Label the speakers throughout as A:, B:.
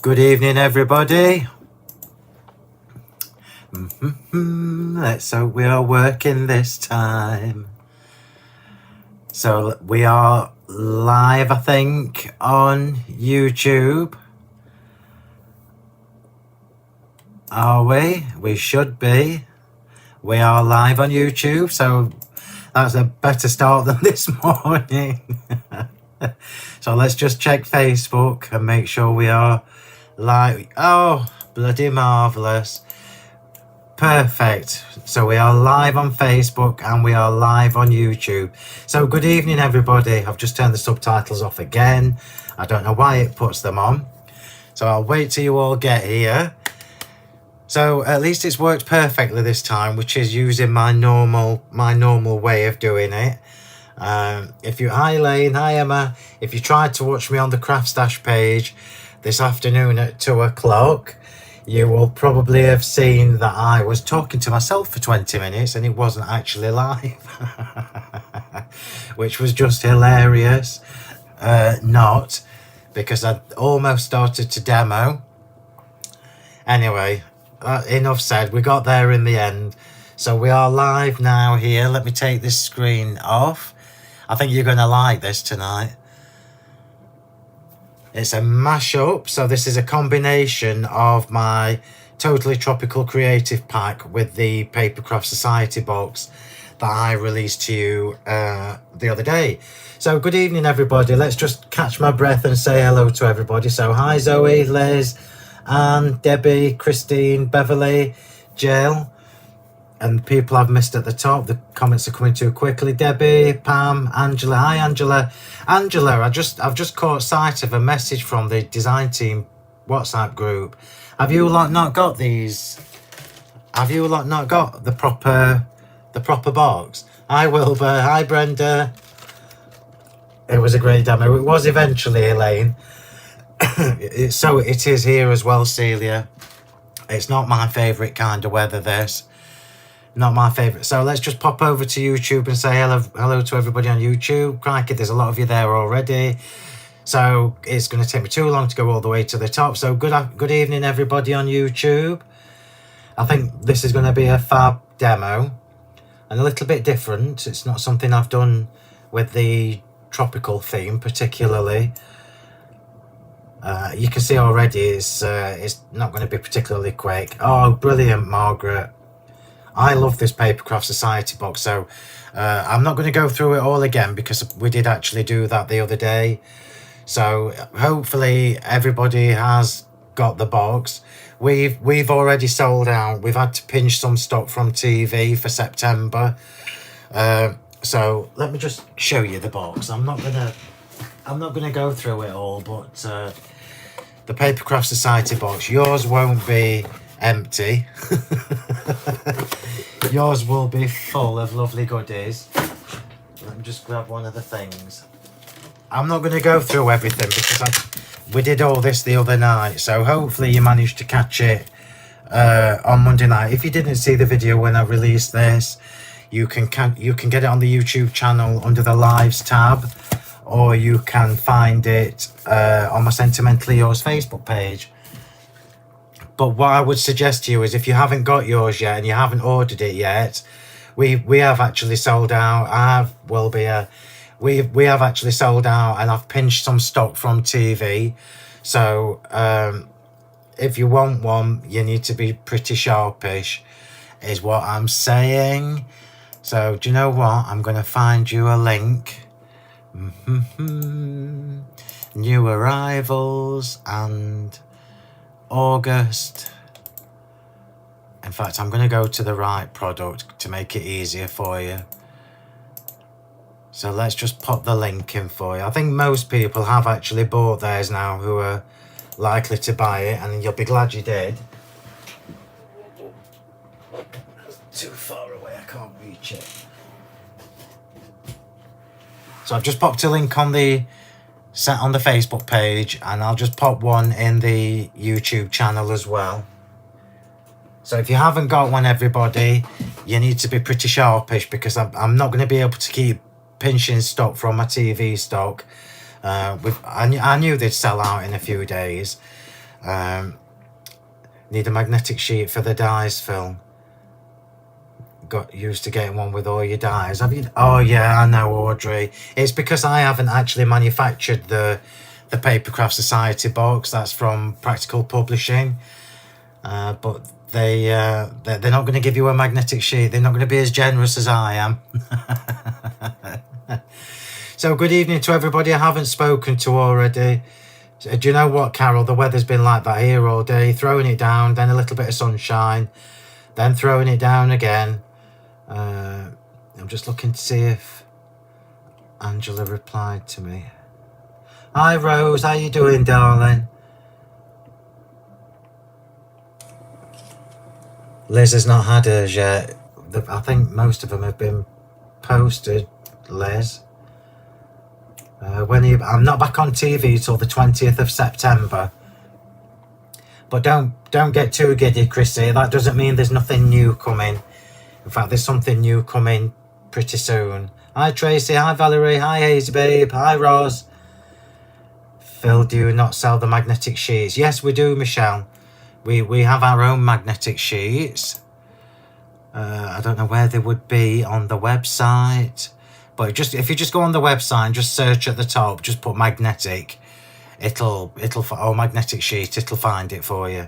A: Good evening, everybody. Let's hope we are working this time. So we are live, I think, on YouTube. Are we? We should be. We are live on YouTube, so that's a better start than this morning. So let's just check Facebook and make sure we are live. Oh, bloody marvellous. Perfect. So we are live on Facebook and we are live on YouTube. So good evening, everybody. I've just turned the subtitles off again. I don't know why it puts them on. So I'll wait till you all get here. So at least it's worked perfectly this time, which is using my normal way of doing it. Hi Elaine, hi Emma. If you tried to watch me on the Craft Stash page this afternoon at 2 o'clock, you will probably have seen that I was talking to myself for 20 minutes and it wasn't actually live, which was just hilarious. Not, because I almost started to demo. Anyway, enough said. We got there in the end. So we are live now here. Let me take this screen off. I think you're going to like this tonight. It's a mashup. So this is a combination of my Totally Tropical Creative Pack with the Papercraft Society Box that I released to you the other day. So good evening, everybody. Let's just catch my breath and say hello to everybody. So hi Zoe, Liz, Anne, Debbie, Christine, Beverly, Jill, and people I've missed at the top. The comments are coming too quickly. Debbie, Pam, Angela. Hi, Angela. Angela, I've just caught sight of a message from the design team WhatsApp group. Have you lot not got these? Have you lot not got the proper box? Hi, Wilbur. Hi, Brenda. It was a great demo. It was eventually, Elaine. So it is here as well, Celia. It's not my favourite kind of weather, this. Not my favourite. So let's just pop over to YouTube and say hello to everybody on YouTube. Crikey, there's a lot of you there already. So it's going to take me too long to go all the way to the top. So good evening, everybody on YouTube. I think this is going to be a fab demo. And a little bit different. It's not something I've done with the tropical theme particularly. You can see already it's not going to be particularly quick. Oh, brilliant, Margaret. I love this Papercraft Society box, so I'm not going to go through it all again because we did actually do that the other day. So hopefully everybody has got the box. We've already sold out. We've had to pinch some stock from TV for September. So let me just show you the box. I'm not gonna go through it all, but the Papercraft Society box, yours won't be empty. Yours will be full of lovely goodies. Let me just grab one of the things. I'm not going to go through everything because we did all this the other night, so hopefully you managed to catch it on Monday night. If you didn't see the video when I released this, you can get it on the YouTube channel under the Lives tab, or you can find it on my Sentimentally Yours Facebook page. But what I would suggest to you is if you haven't got yours yet and you haven't ordered it yet, we have actually sold out. We have actually sold out, and I've pinched some stock from TV. So if you want one, you need to be pretty sharpish, is what I'm saying. So do you know what? I'm going to find you a link. New arrivals and August. In fact, I'm going to go to the right product to make it easier for you. So let's just pop the link in for you. I think most people have actually bought theirs now who are likely to buy it, and you'll be glad you did. Too far away, I can't reach it. So I've just popped a link on the Facebook page, and I'll just pop one in the YouTube channel as well. So if you haven't got one, everybody, you need to be pretty sharpish because I'm not going to be able to keep pinching stock from my TV stock. I knew they'd sell out in a few days. Need a magnetic sheet for the dies, Phil. Got used to getting one with all your dies. Have you? Oh yeah, I know, Audrey. It's because I haven't actually manufactured the Papercraft Society box. That's from Practical Publishing. But they're not going to give you a magnetic sheet. They're not going to be as generous as I am. So good evening to everybody I haven't spoken to already. Do you know what, Carol? The weather's been like that here all day. Throwing it down, then a little bit of sunshine, then throwing it down again. I'm just looking to see if Angela replied to me. Hi Rose, how you doing, darling? Liz has not had hers yet. I think most of them have been posted, Liz. I'm not back on TV till the 20th of September. But don't get too giddy, Chrissy. That doesn't mean there's nothing new coming. In fact, there's something new coming pretty soon. Hi Tracy, hi Valerie, hi Hazy Babe, hi Roz. Phil, do you not sell the magnetic sheets? Yes, we do, Michelle. We have our own magnetic sheets. I don't know where they would be on the website. But if you just go on the website and just search at the top, just put magnetic, magnetic sheet, it'll find it for you.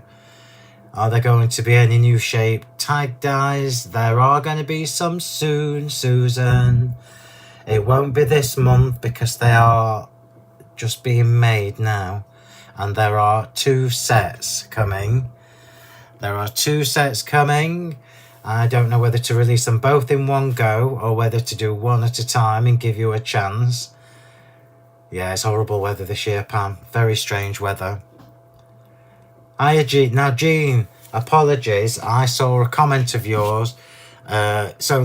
A: Are there going to be any new shape tag dies? There are going to be some soon, Susan. It won't be this month because they are just being made now. And there are 2 sets coming. I don't know whether to release them both in one go or whether to do one at a time and give you a chance. Yeah, it's horrible weather this year, Pam. Very strange weather. Hiya, Jean. Now, Jean, apologies. I saw a comment of yours. So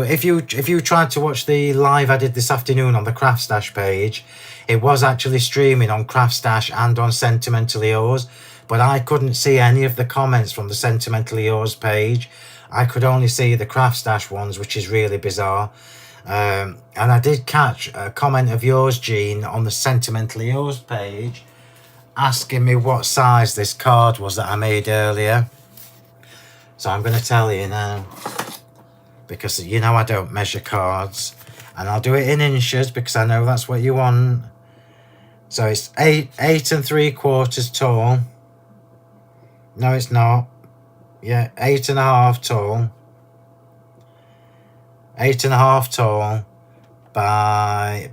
A: if you tried to watch the live I did this afternoon on the Craft Stash page, it was actually streaming on Craft Stash and on Sentimentally Yours. But I couldn't see any of the comments from the Sentimentally Yours page. I could only see the Craft Stash ones, which is really bizarre. And I did catch a comment of yours, Jean, on the Sentimentally Yours page, asking me what size this card was that I made earlier. So I'm going to tell you now, because you know I don't measure cards. And I'll do it in inches because I know that's what you want. So it's 8 3/4 tall. No, it's not. Yeah, 8.5 tall. 8.5 tall by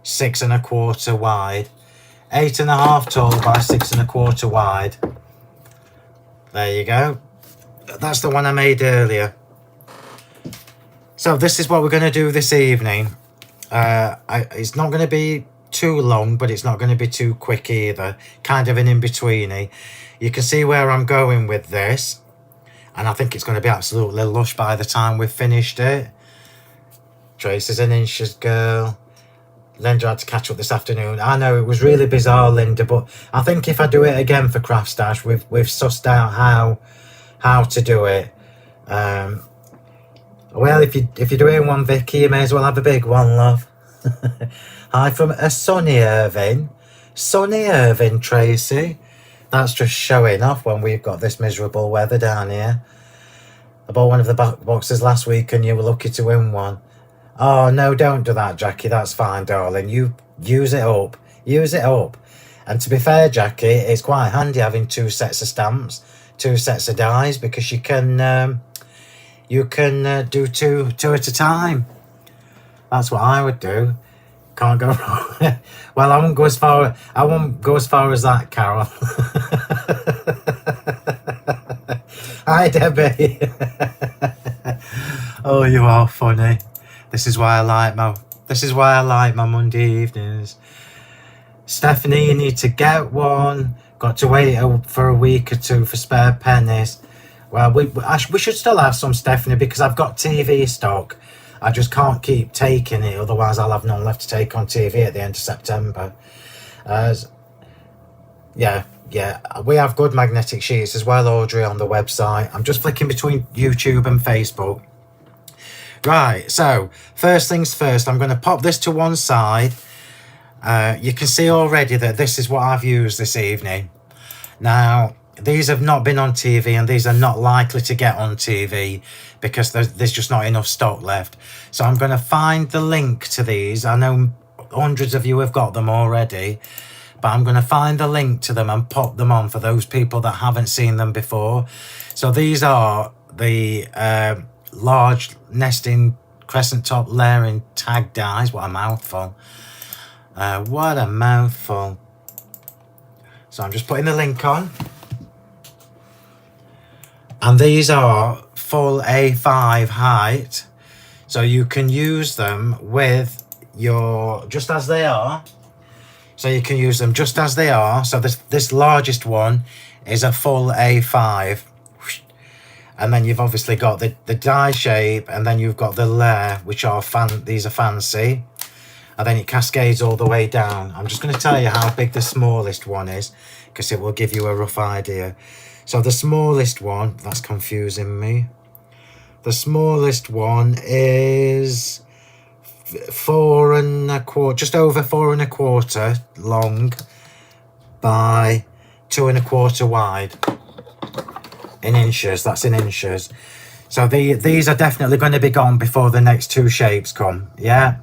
A: 6.25 wide. 8.5 tall by 6.25 wide. There you go. That's the one I made earlier. So this is what we're going to do this evening. It's not going to be too long, but it's not going to be too quick either. Kind of an in-betweeny. You can see where I'm going with this. And I think it's going to be absolutely lush by the time we've finished it. Tracy's an inches girl. Linda had to catch up this afternoon. I know it was really bizarre, Linda, but I think if I do it again for Craft Stash, we've sussed out how to do it. Well, if you're doing one, Vicky, you may as well have a big one, love. Hi from a sunny Irving. Sunny Irving, Tracy. That's just showing off when we've got this miserable weather down here. I bought one of the boxes last week and you were lucky to win one. Oh, no, don't do that, Jackie. That's fine, darling. You use it up. Use it up. And to be fair, Jackie, it's quite handy having 2 sets of stamps, 2 sets of dies, because you can do two at a time. That's what I would do. Can't go wrong. Well, I won't go as far as that, Carol. Hi, Debbie. Oh, you are funny. This is why I like my Monday evenings. Stephanie, you need to get one. Got to wait for a week or 2 for spare pennies. Well, we should still have some, Stephanie, because I've got TV stock. I just can't keep taking it, otherwise I'll have none left to take on TV at the end of September. Yeah, we have good magnetic sheets as well, Audrey, on the website. I'm just flicking between YouTube and Facebook. Right, so first things first, I'm going to pop this to one side. You can see already that this is what I've used this evening. Now, these have not been on TV, and these are not likely to get on TV because there's just not enough stock left. So I'm going to find the link to these. I know hundreds of you have got them already, but I'm going to find the link to them and pop them on for those people that haven't seen them before. So these are the large nesting crescent top layering tag dies. What a mouthful. What a mouthful. So I'm just putting the link on. And these are full A5 height. So you can use them with your, just as they are. So you can use them just as they are. So this largest one is a full A5. And then you've obviously got the die shape, and then you've got the layer, which are these are fancy. And then it cascades all the way down. I'm just going to tell you how big the smallest one is, because it will give you a rough idea. So the smallest one, that's confusing me. The smallest one is 4 1/4, just over 4 1/4 long by 2 1/4 wide. In inches, that's in inches. So these are definitely going to be gone before the next two shapes come. Yeah,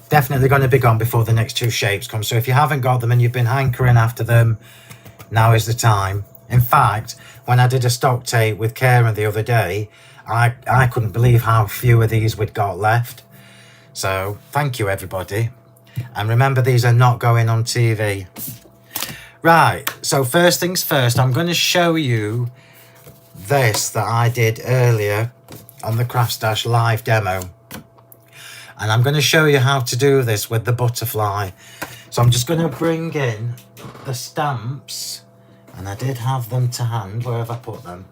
A: definitely going to be gone before the next two shapes come. So if you haven't got them and you've been hankering after them, now is the time. In fact, when I did a stock take with Karen the other day, I couldn't believe how few of these we'd got left. So thank you, everybody. And remember, these are not going on TV. Right, so first things first, I'm going to show you this that I did earlier on the Craft Stash live demo. And I'm going to show you how to do this with the butterfly. So I'm just going to bring in the stamps. And I did have them to hand. Where have I put them?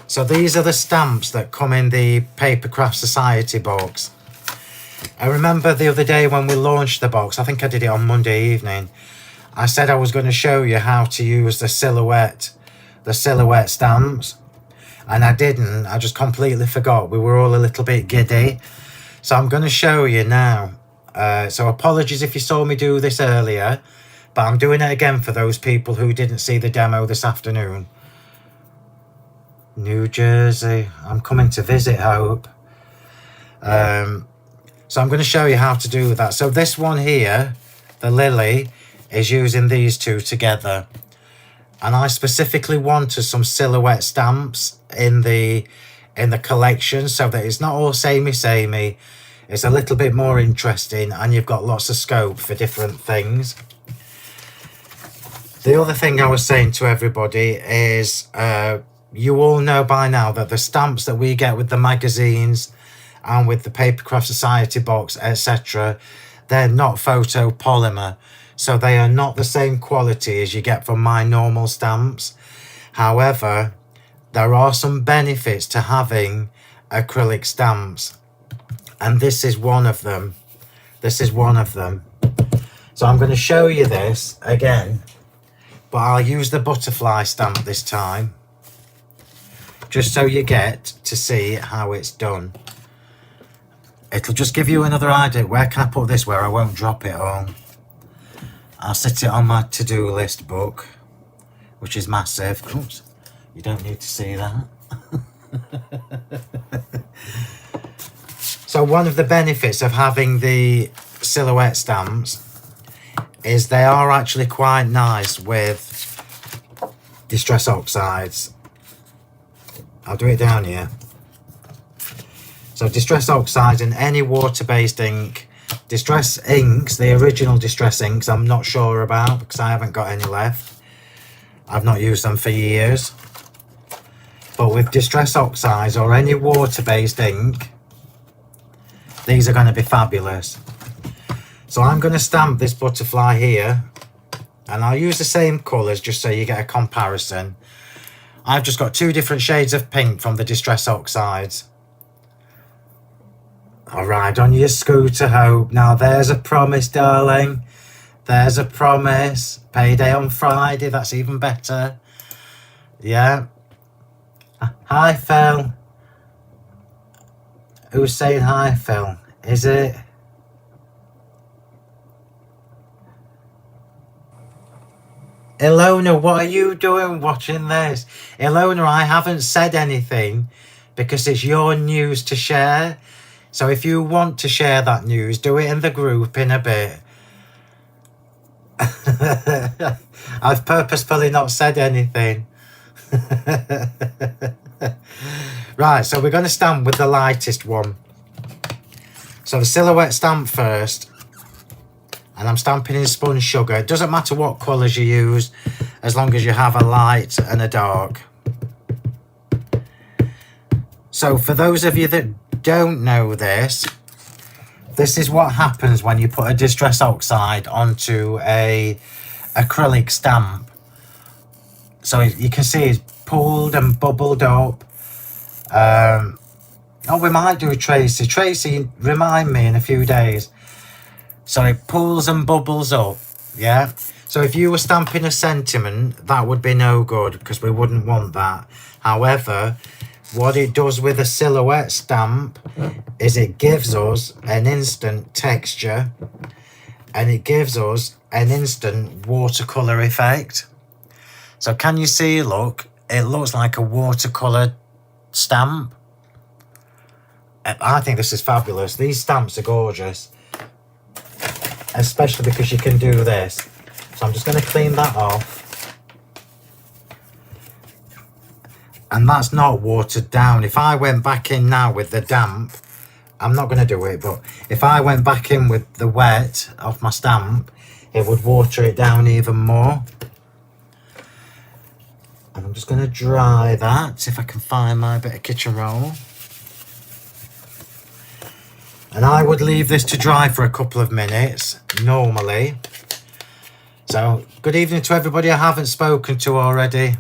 A: So these are the stamps that come in the Papercraft Society box. I remember the other day when we launched the box, I think I did it on Monday evening, I said I was going to show you how to use the silhouette stamps. And I didn't. I just completely forgot. We were all a little bit giddy. So I'm going to show you now. So apologies if you saw me do this earlier, but I'm doing it again for those people who didn't see the demo this afternoon. New Jersey. I'm coming to visit, Hope. So I'm going to show you how to do that. So this one here, the lily, is using these two together. And I specifically wanted some silhouette stamps in the collection so that it's not all samey. It's a little bit more interesting, and you've got lots of scope for different things. The other thing I was saying to everybody is you all know by now that the stamps that we get with the magazines and with the Papercraft Society box, etc., they're not photopolymer. So they are not the same quality as you get from my normal stamps. However, there are some benefits to having acrylic stamps. And this is one of them. This is one of them. So I'm going to show you this again, but I'll use the butterfly stamp this time, just so you get to see how it's done. It'll just give you another idea. Where can I put this where I won't drop it all? I'll sit it on my to-do list book, which is massive. Oops, you don't need to see that. So one of the benefits of having the silhouette stamps is they are actually quite nice with distress oxides. I'll do it down here. So distress oxides and any water-based ink. Distress inks, the original distress inks, I'm not sure about because I haven't got any left. I've not used them for years. But with distress oxides or any water-based ink, these are going to be fabulous. So I'm going to stamp this butterfly here, and I'll use the same colours just so you get a comparison. I've just got two different shades of pink from the distress oxides. All right, on your scooter, Hope. Now there's a promise, darling. There's a promise. Payday on Friday, that's even better. Yeah. Hi, Phill. Who's saying hi, Phill? Is it? Ilona, what are you doing watching this? Ilona, I haven't said anything because it's your news to share. So if you want to share that news, do it in the group in a bit. I've purposefully not said anything. Right, so we're going to stamp with the lightest one. So the silhouette stamp first. And I'm stamping in spun sugar. It doesn't matter what colours you use, as long as you have a light and a dark. So for those of you that don't know this, this is what happens when you put a Distress Oxide onto a acrylic stamp. So you can see it's pulled and bubbled up. Oh, we might do Tracy. Tracy, remind me in a few days. So it pulls and bubbles up, yeah? So if you were stamping a sentiment, that would be no good because we wouldn't want that. However, what it does with a silhouette stamp is it gives us an instant texture and it gives us an instant watercolour effect. So can you see, look, it looks like a watercolour stamp. I think this is fabulous. These stamps are gorgeous. Especially because you can do this. So I'm just going to clean that off. And that's not watered down. If I went back in now with the damp, I'm not going to do it, but if I went back in with the wet off my stamp, it would water it down even more. And I'm just going to dry that, if I can find my bit of kitchen roll. And I would leave this to dry for a couple of minutes, normally. So, good evening to everybody I haven't spoken to already.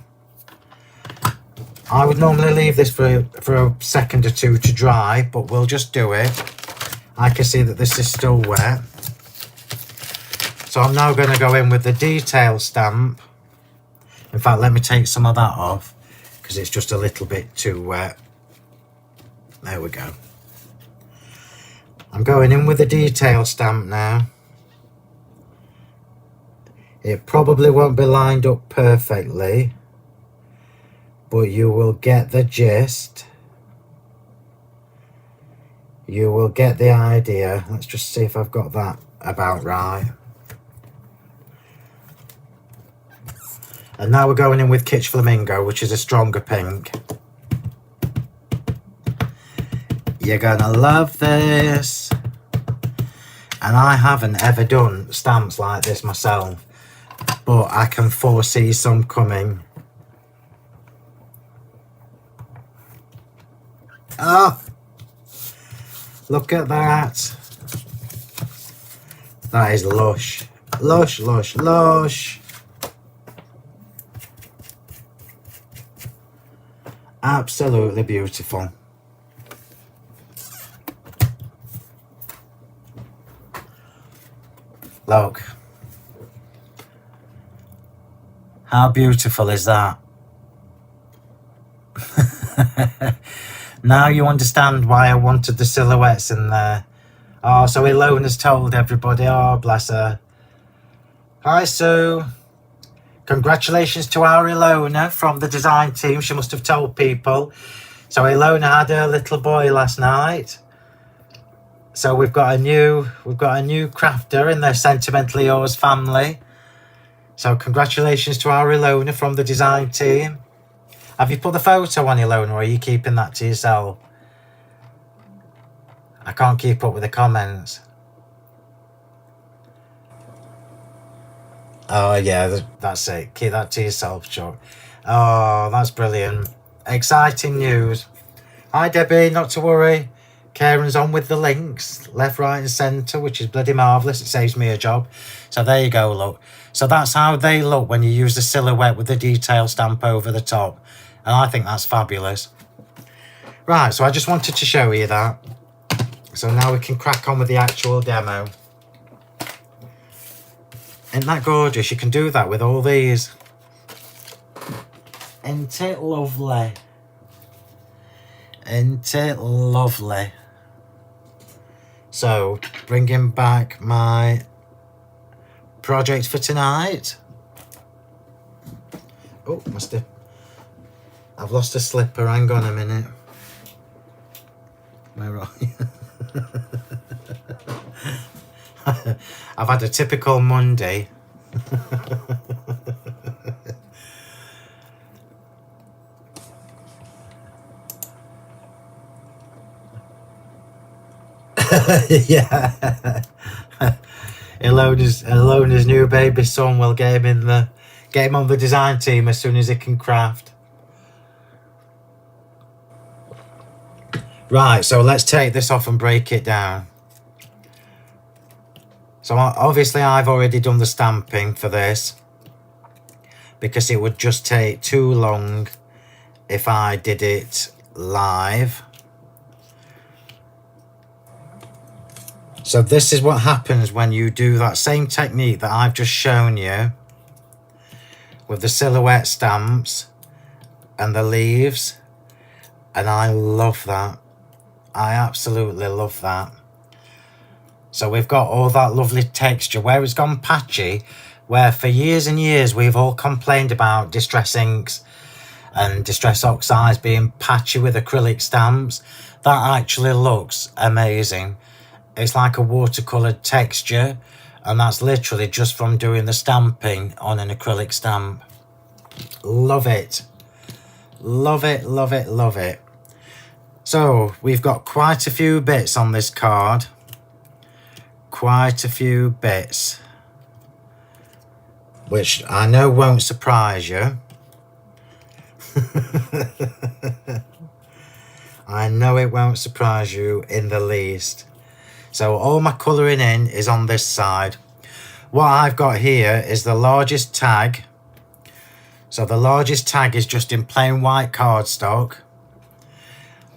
A: I would normally leave this for a second or two to dry, but we'll just do it. I can see that this is still wet. So I'm now going to go in with the detail stamp. In fact, let me take some of that off, because it's just a little bit too wet. There we go. I'm going in with the detail stamp now. It probably won't be lined up perfectly, but you will get the gist. You will get the idea. Let's just see if I've got that about right. And now we're going in with Kitsch Flamingo, which is a stronger pink. You're gonna love this. And I haven't ever done stamps like this myself, but I can foresee some coming. Oh, look at that. That is lush. Lush, lush, lush. Absolutely beautiful. Look. How beautiful is that? Now you understand why I wanted the silhouettes in there. Oh, so Ilona's told everybody. Oh, bless her. Hi, Sue. Congratulations to our Ilona from the design team. She must have told people. So Ilona had her little boy last night. So we've got a new crafter in the Sentimentally Yours family. So congratulations to our Ilona from the design team. Have you put the photo on, Ilona, or are you keeping that to yourself? I can't keep up with the comments. Oh yeah, that's it. Keep that to yourself, Chuck. Oh, that's brilliant. Exciting news. Hi Debbie, not to worry. Karen's on with the links, left, right and centre, which is bloody marvellous. It saves me a job. So there you go, look. So that's how they look when you use the silhouette with the detail stamp over the top. And I think that's fabulous. Right, so I just wanted to show you that. So now we can crack on with the actual demo. Isn't that gorgeous? You can do that with all these. Isn't it lovely? Isn't it lovely? So, bringing back my project for tonight. Oh, must have. I've lost a slipper. Hang on a minute. Where are you? I've had a typical Monday. Yeah. Ilona's new baby son will get him on the design team as soon as he can craft. Right, so let's take this off and break it down. So obviously I've already done the stamping for this because it would just take too long if I did it live. So this is what happens when you do that same technique that I've just shown you with the silhouette stamps and the leaves, and I love that. I absolutely love that. So we've got all that lovely texture where it's gone patchy, where for years and years we've all complained about distress inks and distress oxides being patchy with acrylic stamps. That actually looks amazing. It's like a watercoloured texture, and that's literally just from doing the stamping on an acrylic stamp. Love it. Love it, love it, love it. So we've got quite a few bits on this card. Quite a few bits, which I know won't surprise you. I know it won't surprise you in the least. So all my colouring in is on this side. What I've got here is the largest tag. So the largest tag is just in plain white cardstock.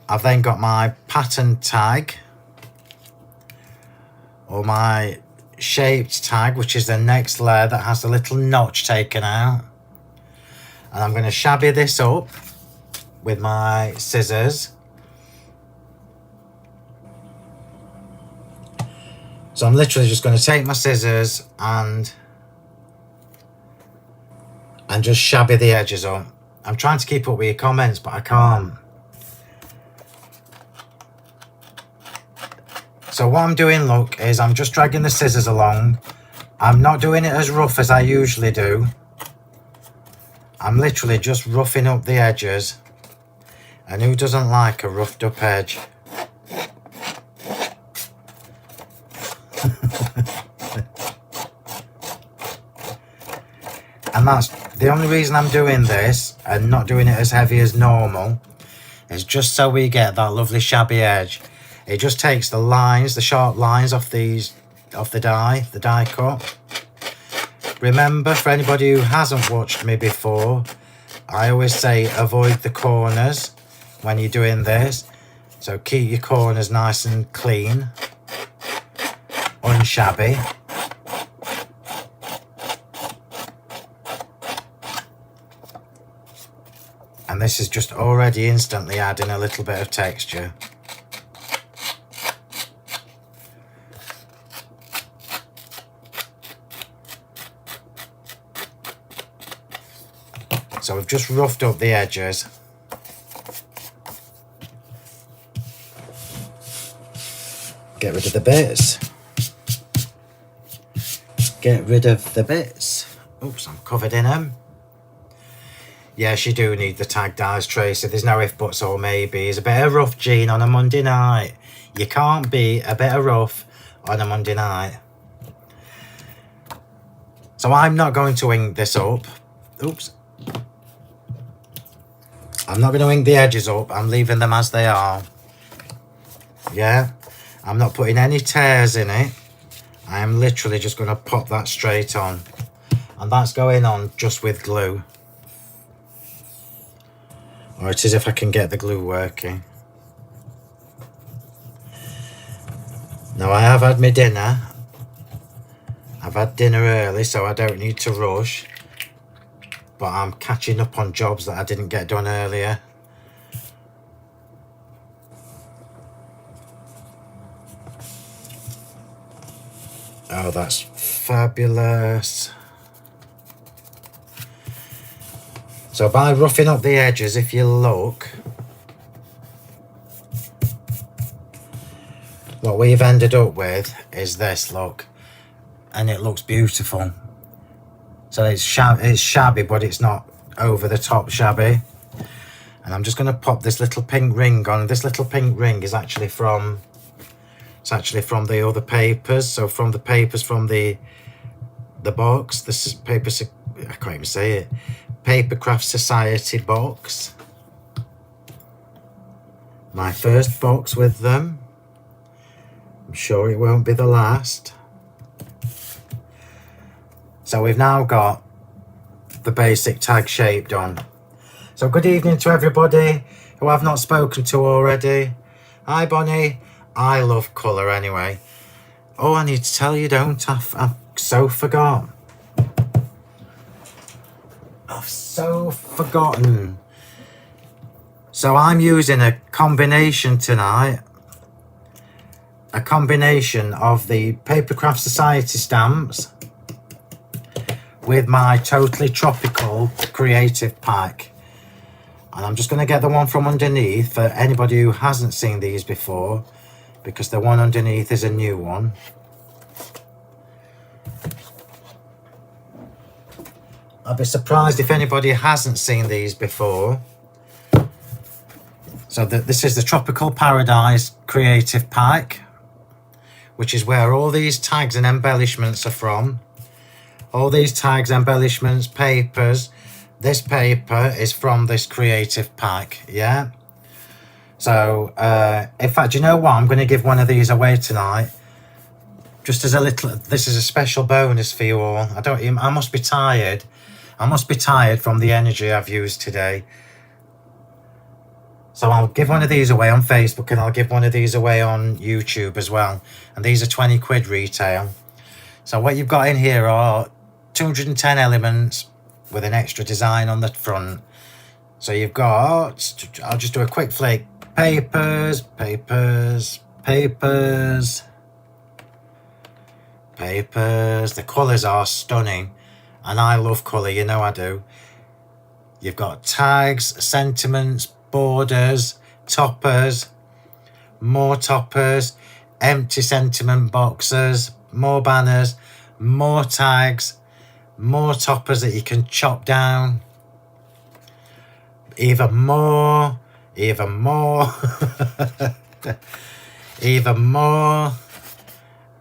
A: I've then got my pattern tag, or my shaped tag, which is the next layer that has the little notch taken out. And I'm going to shabby this up with my scissors. So I'm literally just going to take my scissors and just shabby the edges up. I'm trying to keep up with your comments, but I can't. So what I'm doing, look, is I'm just dragging the scissors along. I'm not doing it as rough as I usually do. I'm literally just roughing up the edges. And who doesn't like a roughed up edge? And that's the only reason I'm doing this and not doing it as heavy as normal, is just so we get that lovely shabby edge. It just takes the lines, the sharp lines off the die cut. Remember, for anybody who hasn't watched me before, I always say avoid the corners when you're doing this. So keep your corners nice and clean, unshabby. And this is just already instantly adding a little bit of texture. So we've just roughed up the edges. Get rid of the bits. Get rid of the bits. Oops, I'm covered in them. Yes, you do need the tag dies, Tracy. There's no if, buts or maybes. A bit of rough, Jean, on a Monday night. You can't be a bit of rough on a Monday night. So I'm not going to ink this up. Oops. I'm not going to ink the edges up. I'm leaving them as they are. Yeah. I'm not putting any tears in it. I am literally just going to pop that straight on. And that's going on just with glue. Or it is if I can get the glue working. Now I have had my dinner. I've had dinner early, so I don't need to rush. But I'm catching up on jobs that I didn't get done earlier. Oh, that's fabulous. So by roughing up the edges, if you look, what we've ended up with is this, look, and it looks beautiful. So it's shabby, but it's not over the top shabby. And I'm just going to pop this little pink ring on. This little pink ring is actually from, it's actually from the other papers. So from the papers from the box, this is I can't even say it, Papercraft Society Box. My first box with them. I'm sure it won't be the last. So we've now got the basic tag shape done. So good evening to everybody who I've not spoken to already. Hi Bonnie. I love colour anyway. Oh, I need to tell you, don't I? I've so forgot. I've so forgotten. So I'm using a combination tonight. A combination of the Papercraft Society stamps with my Totally Tropical Creative Pack. And I'm just going to get the one from underneath for anybody who hasn't seen these before, because the one underneath is a new one. I'd be surprised if anybody hasn't seen these before. So this is the Tropical Paradise Creative Pack, which is where all these tags and embellishments are from. All these tags, embellishments, papers. This paper is from this creative pack, yeah? So, in fact, you know what? I'm going to give one of these away tonight. Just as a little, this is a special bonus for you all. I must be tired. I must be tired from the energy I've used today. So I'll give one of these away on Facebook, and I'll give one of these away on YouTube as well. And these are 20 quid retail. So what you've got in here are 210 elements with an extra design on the front. So you've got, I'll just do a quick flick. Papers, papers, papers, papers. The colours are stunning. And I love colour, you know I do. You've got tags, sentiments, borders, toppers, more toppers, empty sentiment boxes, more banners, more tags, more toppers that you can chop down, even more, even more, even more.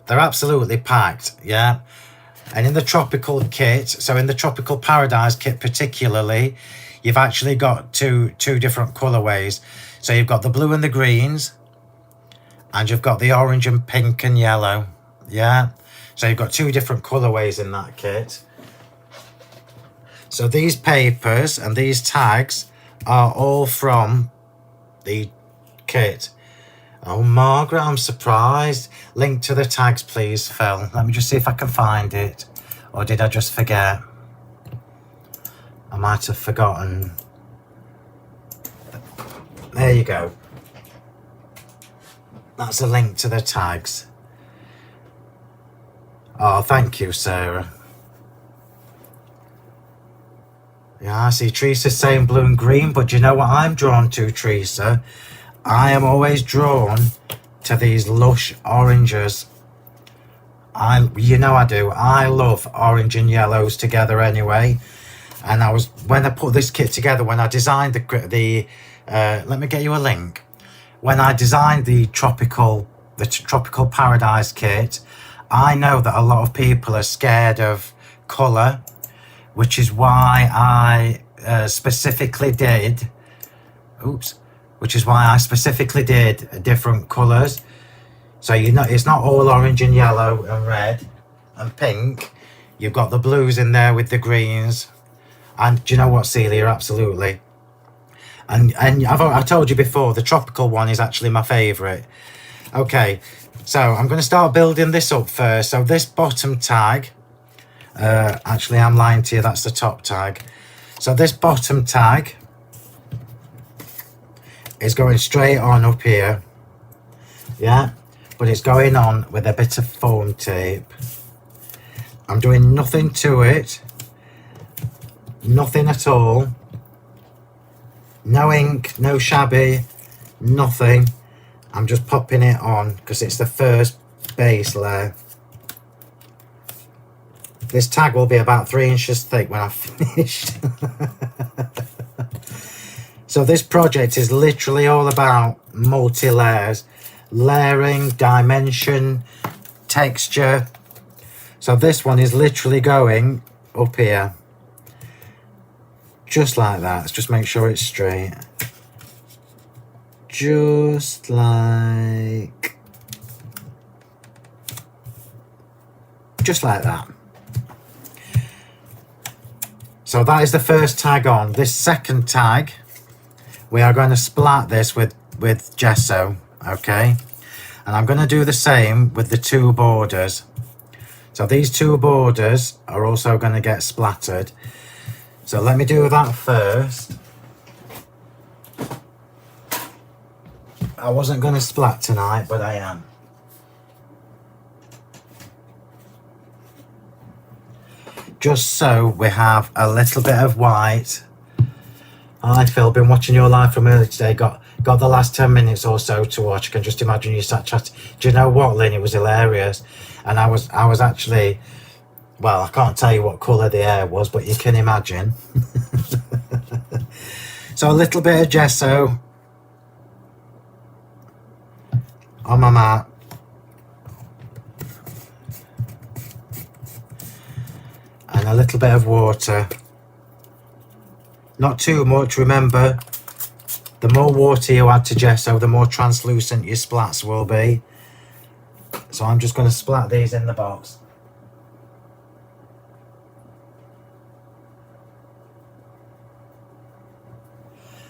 A: They're absolutely packed, yeah. And in the tropical kit, so in the Tropical Paradise kit particularly, you've actually got two different colourways. So you've got the blue and the greens, and you've got the orange and pink and yellow, yeah. So you've got two different colourways in that kit. So these papers and these tags are all from the kit. Oh, Margaret, I'm surprised. Link to the tags, please, Phil. Let me just see if I can find it. Or did I just forget? I might have forgotten. There you go. That's a link to the tags. Oh, thank you, Sarah. Yeah, I see Teresa saying blue and green, but do you know what I'm drawn to, Teresa? I am always drawn to these lush oranges. You know I do. I love orange and yellows together anyway. And when I put this kit together, when I designed let me get you a link. When I designed the Tropical Paradise kit, I know that a lot of people are scared of colour, which is why I specifically did different colours. So it's not all orange and yellow and red and pink. You've got the blues in there with the greens. And do you know what, Celia? Absolutely. And I told you before, the tropical one is actually my favourite. Okay, so I'm going to start building this up first. So this bottom tag, actually I'm lying to you, that's the top tag. So this bottom tag is going straight on up here, yeah, but it's going on with a bit of foam tape. I'm doing nothing to it, nothing at all. No ink, no shabby, nothing. I'm just popping it on because it's the first base layer. This tag will be about 3 inches thick when I've finished. So this project is literally all about multi-layers, layering, dimension, texture. So this one is literally going up here, just like that. Let's just make sure it's straight. Just like that. So that is the first tag on. This second tag, we are going to splat this with gesso, okay? And I'm going to do the same with the 2 borders. So these 2 borders are also going to get splattered. So let me do that first. I wasn't going to splat tonight, but I am. Just so we have a little bit of white. Hi Phil, been watching your live from earlier today. Got the last 10 minutes or so to watch. I can just imagine you sat chatting. Do you know what, Lynn? It was hilarious. And I was actually, well, I can't tell you what colour the hair was, but you can imagine. So a little bit of gesso on my mat. And a little bit of water. Not too much, remember, the more water you add to gesso, the more translucent your splats will be. So I'm just going to splat these in the box.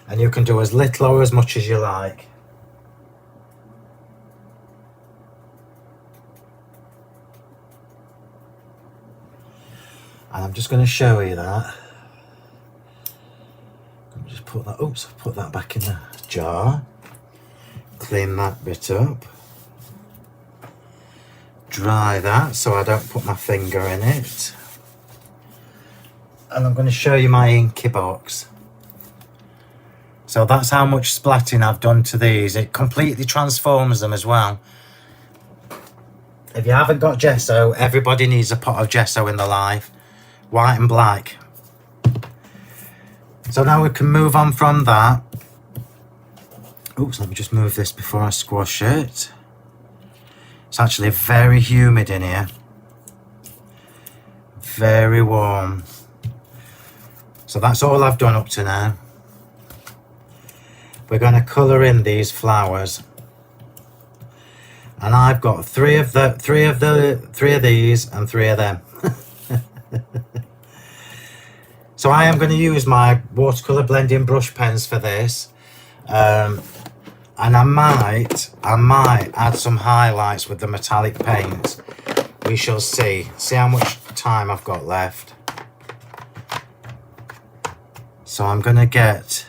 A: And you can do as little or as much as you like. And I'm just going to show you that. Just put that, oops, put that back in the jar. Clean that bit up. Dry that so I don't put my finger in it. And I'm going to show you my inky box. So that's how much splatting I've done to these. It completely transforms them as well. If you haven't got gesso, everybody needs a pot of gesso in their life. White and black. So now we can move on from that. Oops, let me just move this before I squash it. It's actually very humid in here. Very warm. So that's all I've done up to now. We're going to colour in these flowers. And I've got three of these and 3 of them. So I am going to use my watercolour blending brush pens for this. And I might add some highlights with the metallic paint. We shall see. See how much time I've got left. So I'm going to get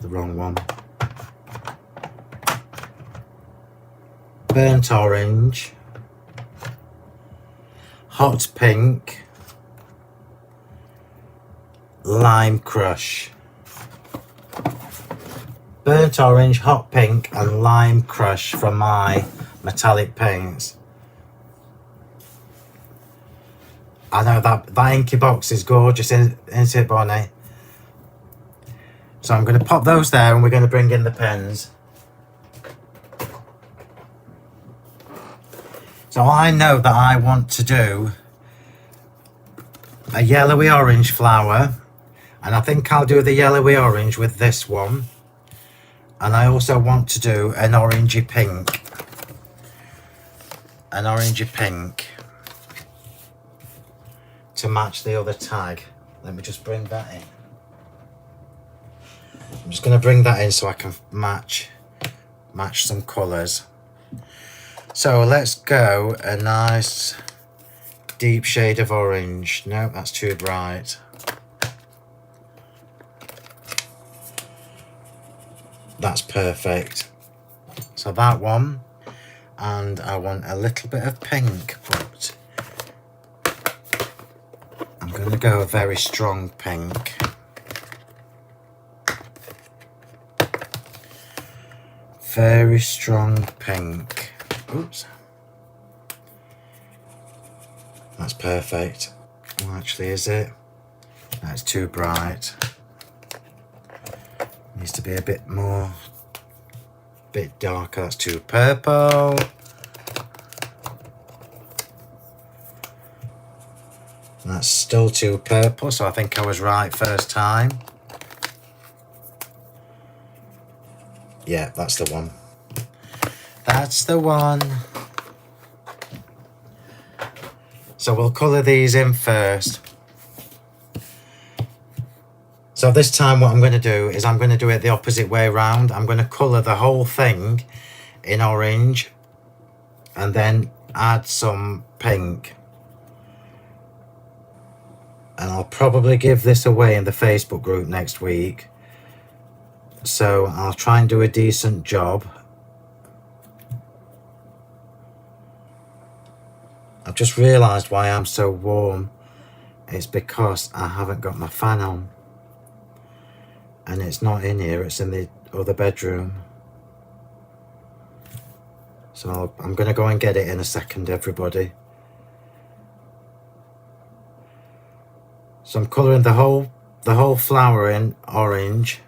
A: the wrong one. Burnt orange. Hot pink. Lime crush. Burnt orange, hot pink and lime crush from my metallic paints. I know that inky box is gorgeous, isn't it, Bonnie? So I'm going to pop those there and we're going to bring in the pens. So I know that I want to do a yellowy orange flower. And I think I'll do the yellowy orange with this one. And I also want to do an orangey pink. An orangey pink. To match the other tag. Let me just bring that in. I'm just going to bring that in so I can match some colours. So let's go a nice deep shade of orange. No, that's too bright. That's perfect. So that one, and I want a little bit of pink, but I'm going to go a very strong pink. very strong pink. Oops. That's perfect. Well, actually, is it? That's too bright. Needs to be a bit more, bit darker. That's too purple. And that's still too purple, so I think I was right first time. Yeah, that's the one. That's the one. So we'll colour these in first. So this time what I'm going to do is I'm going to do it the opposite way round. I'm going to colour the whole thing in orange and then add some pink. And I'll probably give this away in the Facebook group next week. So I'll try and do a decent job. I've just realised why I'm so warm. It's because I haven't got my fan on. And it's not in here, it's in the other bedroom. So I'm going to go and get it in a second, everybody. So I'm colouring the whole flower in orange.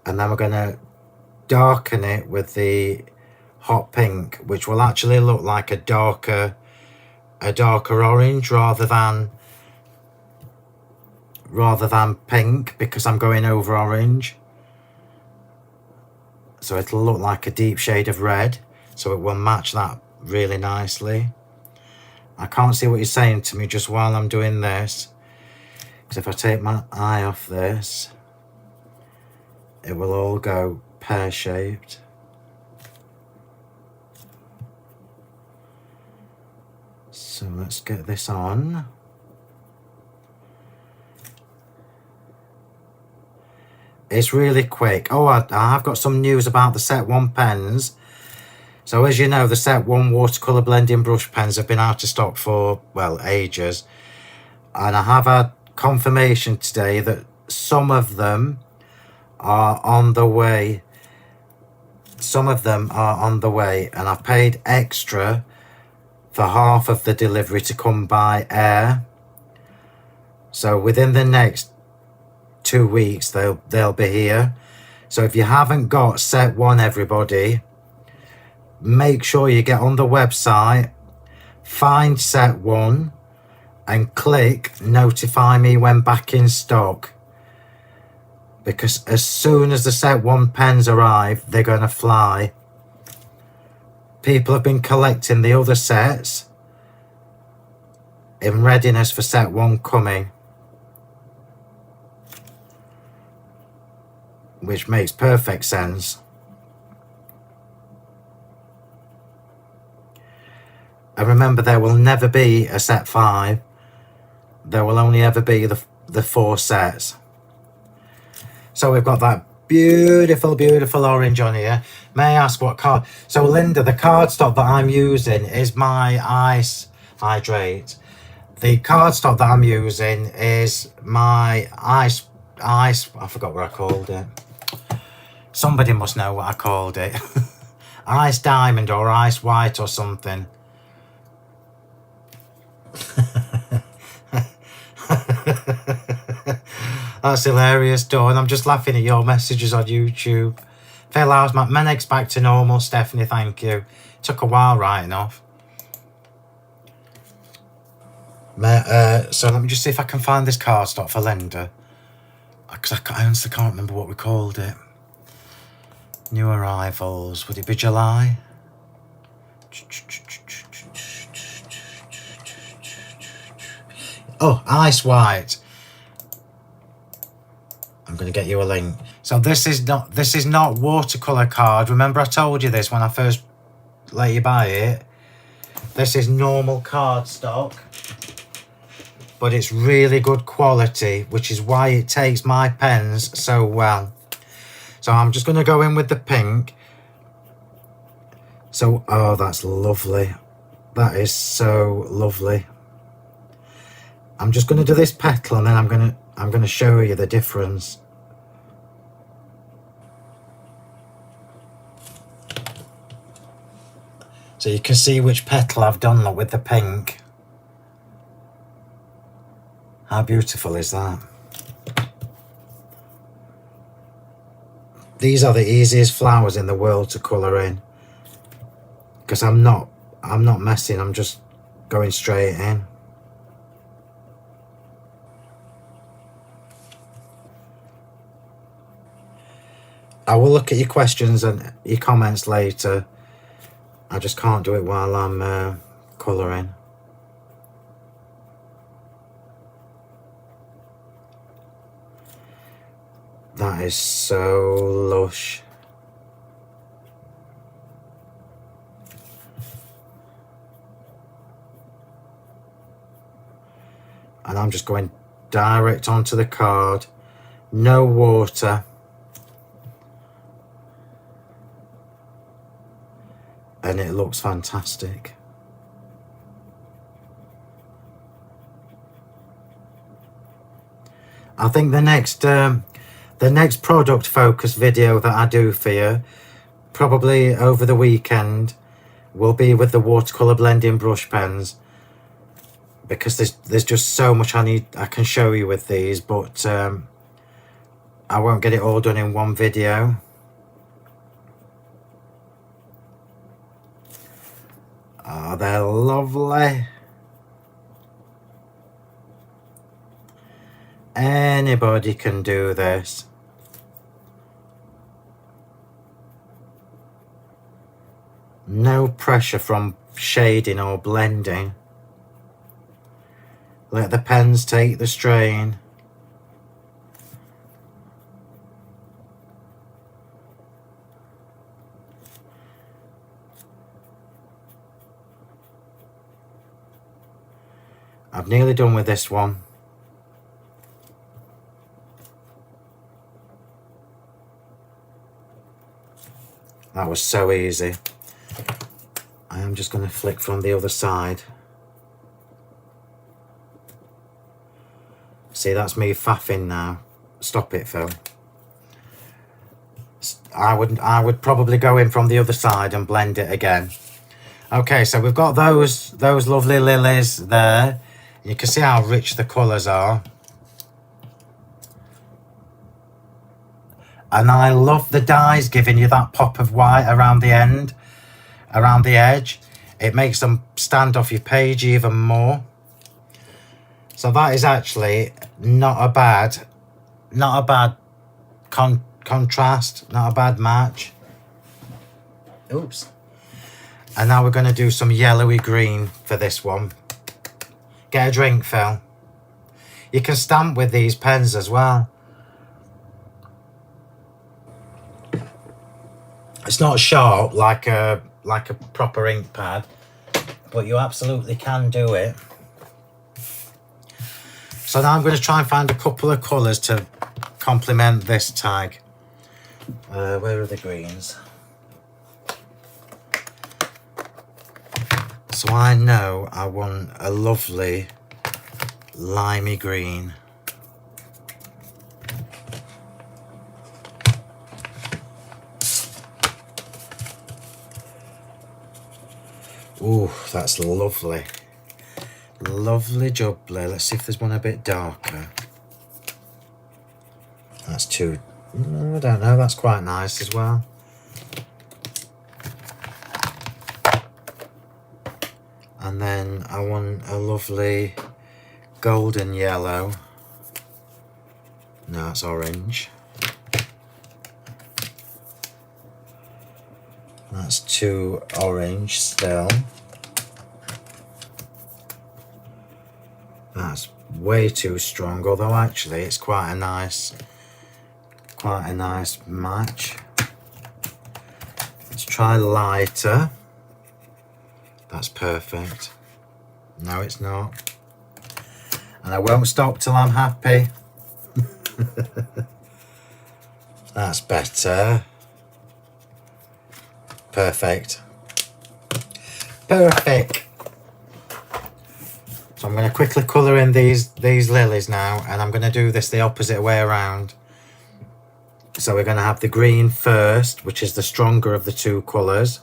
A: And then we're going to darken it with the hot pink, which will actually look like a darker orange rather than pink, because I'm going over orange. So it'll look like a deep shade of red, so it will match that really nicely. I can't see what you're saying to me just while I'm doing this, because if I take my eye off this, it will all go pear-shaped. So let's get this on. It's really quick. Oh, I've got some news about the Set 1 pens. So as you know, the Set 1 watercolour blending brush pens have been out of stock for, well, ages. And I have had confirmation today that some of them are on the way. Some of them are on the way, and I've paid extra for half of the delivery to come by air. So within the next 2 weeks they'll be here. So if you haven't got Set 1, everybody, make sure you get on the website, find Set 1 and click notify me when back in stock, because as soon as the Set 1 pens arrive, they're going to fly. People have been collecting the other sets in readiness for Set 1 coming, which makes perfect sense. And remember, there will never be a Set 5. There will only ever be the 4 sets. So we've got that beautiful, beautiful orange on here. May I ask what card? So Linda, the cardstock that I'm using is my Ice Hydrate. The cardstock that I'm using is my ice, I forgot what I called it. Somebody must know what I called it. Ice Diamond or Ice White or something. That's hilarious, Dawn. I'm just laughing at your messages on YouTube. Phill, how's my neck's back to normal, Stephanie, thank you. Took a while writing off. So let me just see if I can find this cardstock for Linda. Because I honestly can't remember what we called it. New arrivals. Would it be July? Oh, Ice White. I'm going to get you a link. So this is not watercolor card. Remember I told you this when I first let you buy it. This is normal cardstock, but it's really good quality, which is why it takes my pens so well. So I'm just going to go in with the pink. So, oh, that's lovely. That is so lovely. I'm just going to do this petal, and then I'm going to show you the difference. So you can see which petal I've done with the pink. How beautiful is that? These are the easiest flowers in the world to colour in, because I'm not messing, I'm just going straight in. I will look at your questions and your comments later. I just can't do it while I'm colouring. That is so lush. And I'm just going direct onto the card, no water. And it looks fantastic. I think the next product focus video that I do for you, probably over the weekend, will be with the watercolour blending brush pens, because there's just so much I can show you with these, but I won't get it all done in one video. Oh, they're lovely. Anybody can do this. No pressure from shading or blending. Let the pens take the strain. I've nearly done with this one. That was so easy. I am just going to flick from the other side. See, that's me faffing now. Stop it, Phil. I would probably go in from the other side and blend it again. Okay, so we've got those lovely lilies there. You can see how rich the colours are. And I love the dyes giving you that pop of white around the end, around the edge. It makes them stand off your page even more. So that is actually not a bad contrast, not a bad match. Oops. And now we're going to do some yellowy green for this one. Get a drink, Phil. You can stamp with these pens as well. It's not sharp like a proper ink pad, but you absolutely can do it. So now I'm going to try and find a couple of colours to complement this tag. Where are the greens? So I know I want a lovely limey green. Ooh, that's lovely. Lovely jubbly. Let's see if there's one a bit darker. That's too... I don't know, that's quite nice as well. And then I want a lovely golden yellow. No, it's orange. That's too orange still. That's way too strong, although actually it's quite a nice match. Let's try lighter. That's perfect. No, it's not. And I won't stop till I'm happy. That's better. Perfect. Perfect. So I'm going to quickly colour in these lilies now, and I'm going to do this the opposite way around. So we're going to have the green first, which is the stronger of the two colours.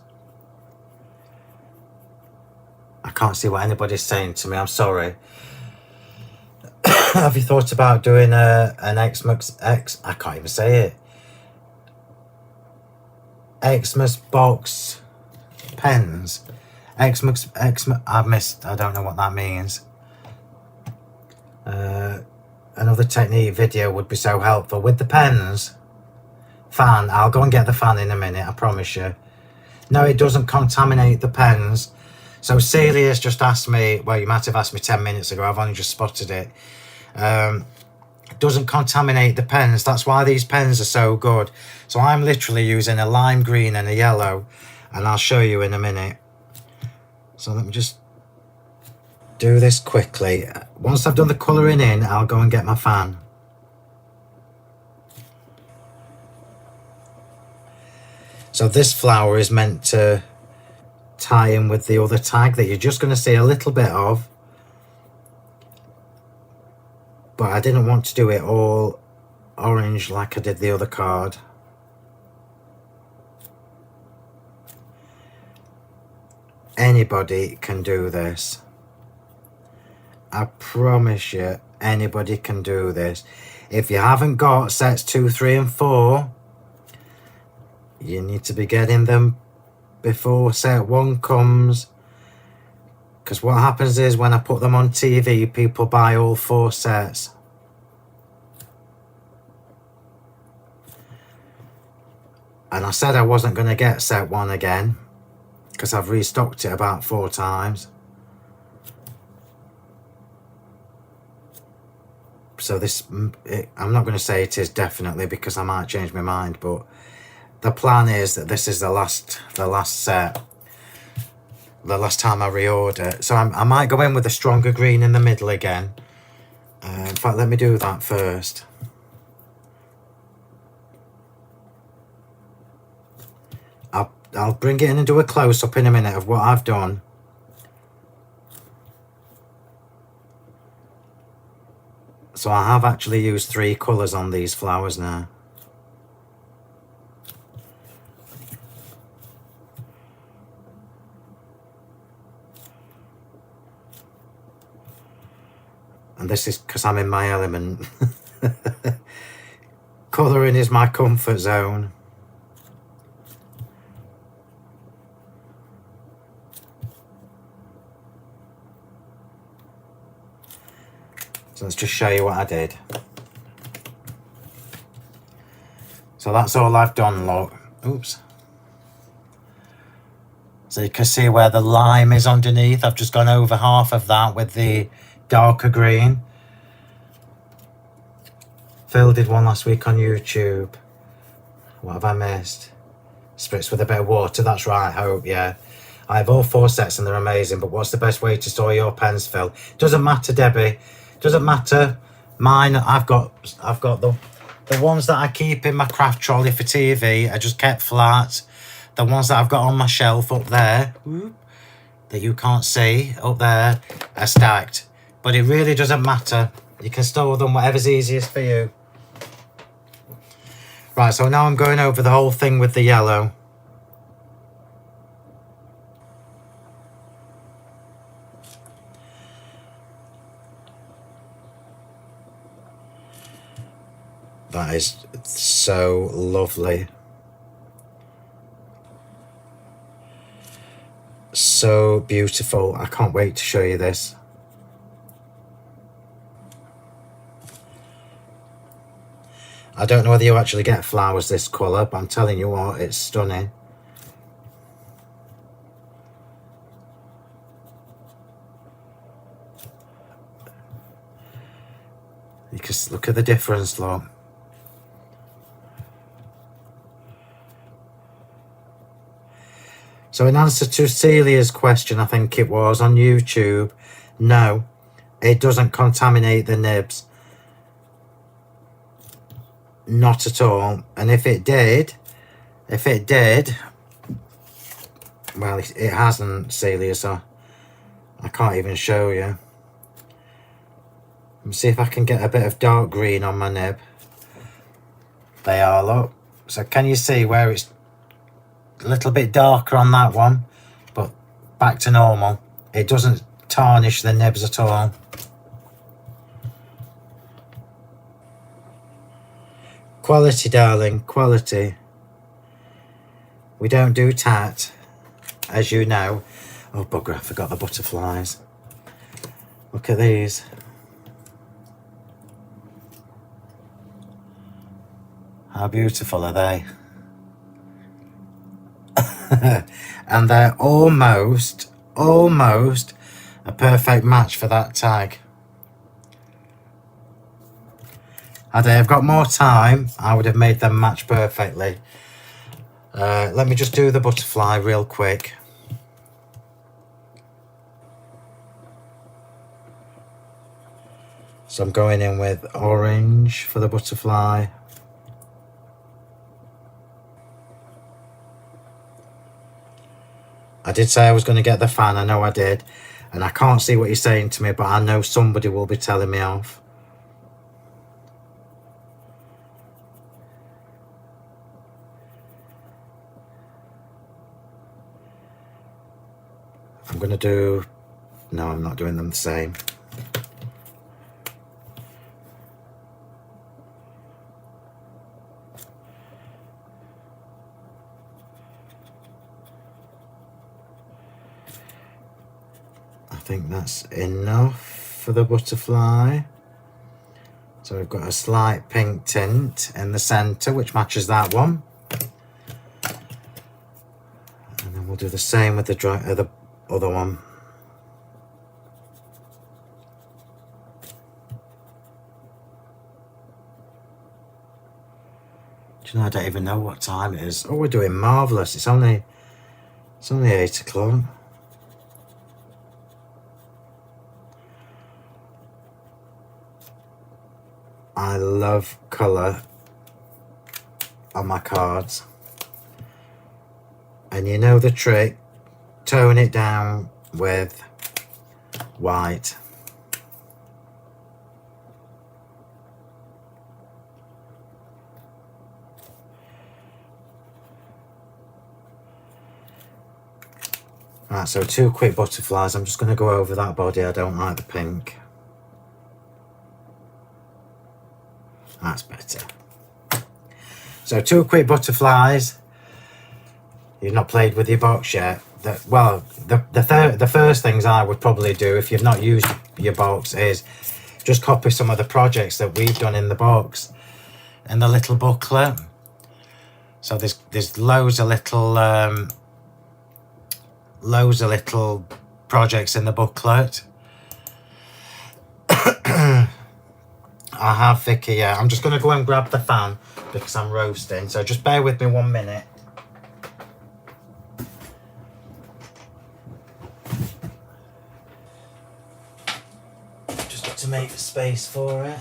A: I can't see what anybody's saying to me, I'm sorry. Have you thought about doing an I can't even say it. Xmas box pens. Xmas, I don't know what that means. Another technique video would be so helpful. With the pens, fan, I'll go and get the fan in a minute, I promise you. No, it doesn't contaminate the pens. So Celia's just asked me, well, you might have asked me 10 minutes ago, I've only just spotted it. It doesn't contaminate the pens. That's why these pens are so good. So I'm literally using a lime green and a yellow, and I'll show you in a minute. So let me just do this quickly. Once I've done the colouring in, I'll go and get my fan. So this flower is meant to tie in with the other tag that you're just going to see a little bit of. But I didn't want to do it all orange like I did the other card. Anybody can do this. I promise you, anybody can do this. If you haven't got sets 2, 3 and 4, you need to be getting them before set 1 comes. Because what happens is when I put them on TV, people buy all 4 sets. And I said I wasn't going to get set 1 again, because I've restocked it about 4 times. So this, I'm not going to say it is definitely, because I might change my mind, but the plan is that this is the last set. The last time I reorder. So I might go in with a stronger green in the middle again. In fact, let me do that first. I'll bring it in and do a close-up in a minute of what I've done. So I have actually used 3 colours on these flowers now. And this is because I'm in my element. Colouring is my comfort zone. So let's just show you what I did. So that's all I've done, look. Oops. So you can see where the lime is underneath. I've just gone over half of that with the darker green. Phill did one last week on YouTube. What have I missed? Spritz with a bit of water, that's right, Hope, yeah. I have all 4 sets and they're amazing, but what's the best way to store your pens, Phill? Doesn't matter, Debbie. Doesn't matter. Mine, I've got the ones that I keep in my craft trolley for TV are just kept flat. The ones that I've got on my shelf up there, that you can't see, up there, are stacked. But it really doesn't matter. You can store them whatever's easiest for you. Right, so now I'm going over the whole thing with the yellow. That is so lovely. So beautiful. I can't wait to show you this. I don't know whether you actually get flowers this colour, but I'm telling you what, it's stunning. You can look at the difference, look. So in answer to Celia's question, I think it was, on YouTube, no, it doesn't contaminate the nibs. Not at all. And if it did, well, it hasn't, Celia, so I can't even show you. See if I can get a bit of dark green on my nib. They are, look. So can you see where it's a little bit darker on that one, but back to normal? It doesn't tarnish the nibs at all. Quality, darling, quality. We don't do tat, as you know. Oh bugger, I forgot the butterflies. Look at these. How beautiful are they? And they're almost a perfect match for that tag. Had I have got more time, I would have made them match perfectly. Let me just do the butterfly real quick. So I'm going in with orange for the butterfly. I did say I was going to get the fan, I know I did. And I can't see what you're saying to me, but I know somebody will be telling me off. I'm going to do... No, I'm not doing them the same. I think that's enough for the butterfly. So we've got a slight pink tint in the centre, which matches that one. And then we'll do the same with the other one. Do you know, I don't even know what time it is. Oh, we're doing marvellous. It's only 8 o'clock. I love colour on my cards. And you know the trick, tone it down with white. Right, so 2 quick butterflies. I'm just going to go over that body. I don't like the pink. That's better. So 2 quick butterflies. You've not played with your box yet. The first things I would probably do if you've not used your box is just copy some of the projects that we've done in the box in the little booklet. So there's loads of little projects in the booklet. I have Vicky, yeah. I'm just going to go and grab the fan because I'm roasting. So just bear with me 1 minute. Just got to make space for it.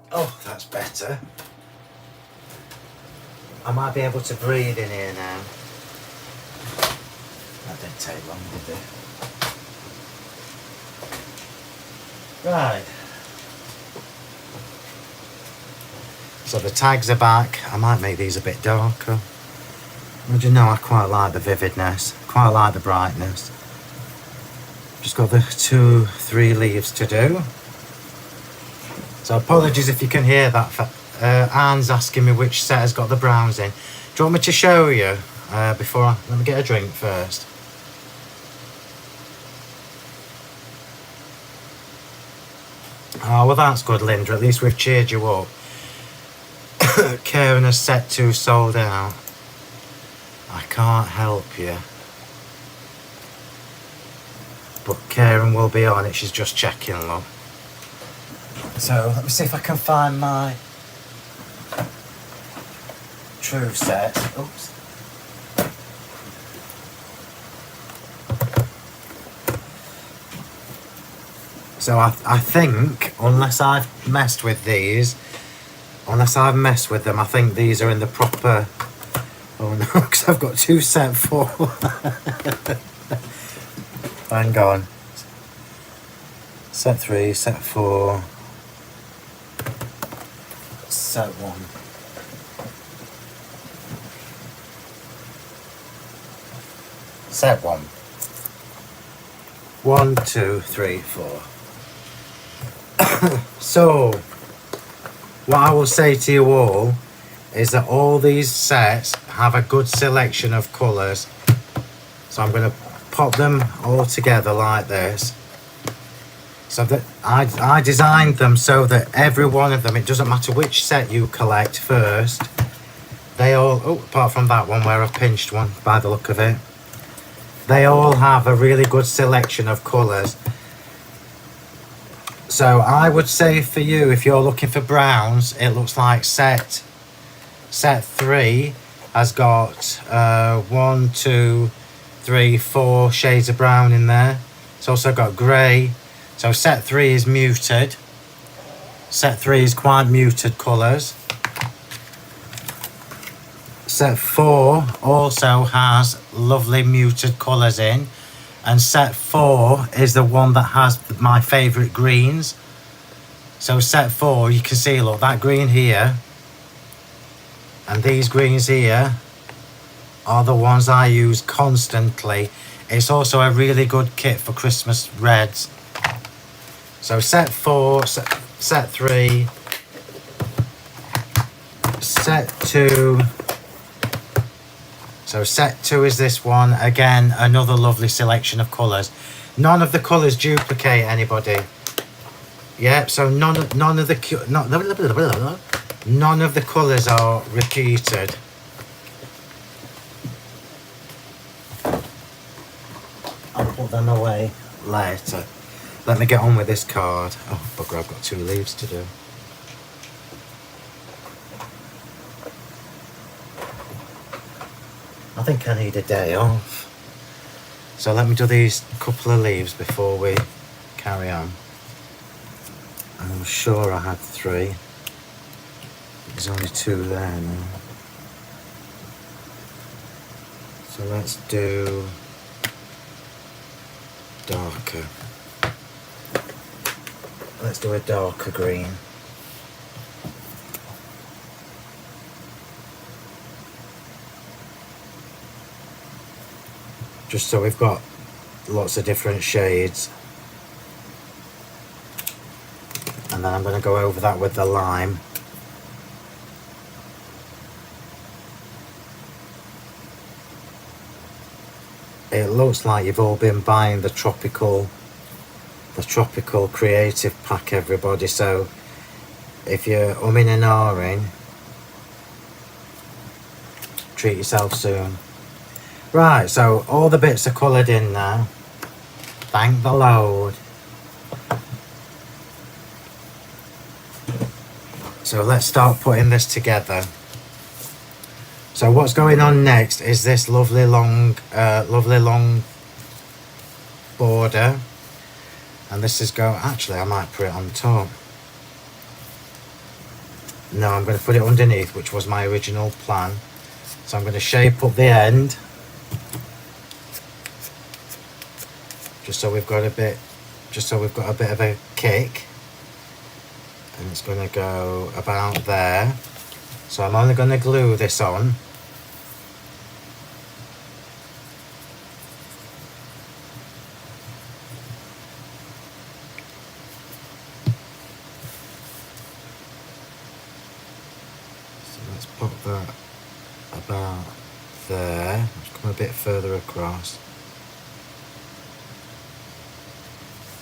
A: Oh, that's better. I might be able to breathe in here now. That didn't take long, did it? Right. So the tags are back. I might make these a bit darker. Well, you know, I quite like the vividness, quite like the brightness. Just got the 2-3 leaves to do. So apologies if you can hear that. Anne's asking me which set has got the browns in. Do you want me to show you let me get a drink first. Oh, well that's good, Linda. At least we've cheered you up. Karen has set 2 sold out. I can't help you. But Karen will be on it, she's just checking, love. So let me see if I can find my true set. Oops. So I think, unless I've messed with these, I think these are in the proper... Oh no, because I've got two set 4. Hang on. Set 3, set 4, set 1. Set 1. 1, 2, 3, 4. So, what I will say to you all is that all these sets have a good selection of colours. So I'm going to pop them all together like this. So that I designed them so that every one of them, it doesn't matter which set you collect first, they all, oh, apart from that one where I've pinched one by the look of it, they all have a really good selection of colours. So I would say for you, if you're looking for browns, it looks like set 3 has got 1, 2, 3, 4 shades of brown in there. It's also got grey. So set 3 is muted. Set 3 is quite muted colours. Set 4 also has lovely muted colours in. And set 4 is the one that has my favourite greens. So set 4, you can see, look, that green here and these greens here are the ones I use constantly. It's also a really good kit for Christmas reds. So set 4, set 3, set 2. So set 2 is this one. Again, another lovely selection of colours. None of the colours duplicate anybody. Yeah, so none of the colours are repeated. I'll put them away later. Let me get on with this card. Oh, bugger, I've got 2 leaves to do. I think I need a day off. So let me do these couple of leaves before we carry on. I'm sure I had 3. There's only 2 there now. So let's do darker. Let's do a darker green. Just so we've got lots of different shades. And then I'm going to go over that with the lime. It looks like you've all been buying the tropical creative pack, everybody. So if you're umming and ahhing, treat yourself soon. Right, so all the bits are coloured in now. Thank the Lord. So let's start putting this together. So what's going on next is this lovely long border. And this is actually I might put it on top. No, I'm going to put it underneath, which was my original plan. So I'm going to shape up the end. Just so we've got a bit of a kick. And it's going to go about there. So I'm only going to glue this on. So let's pop that about there. Let's come a bit further across.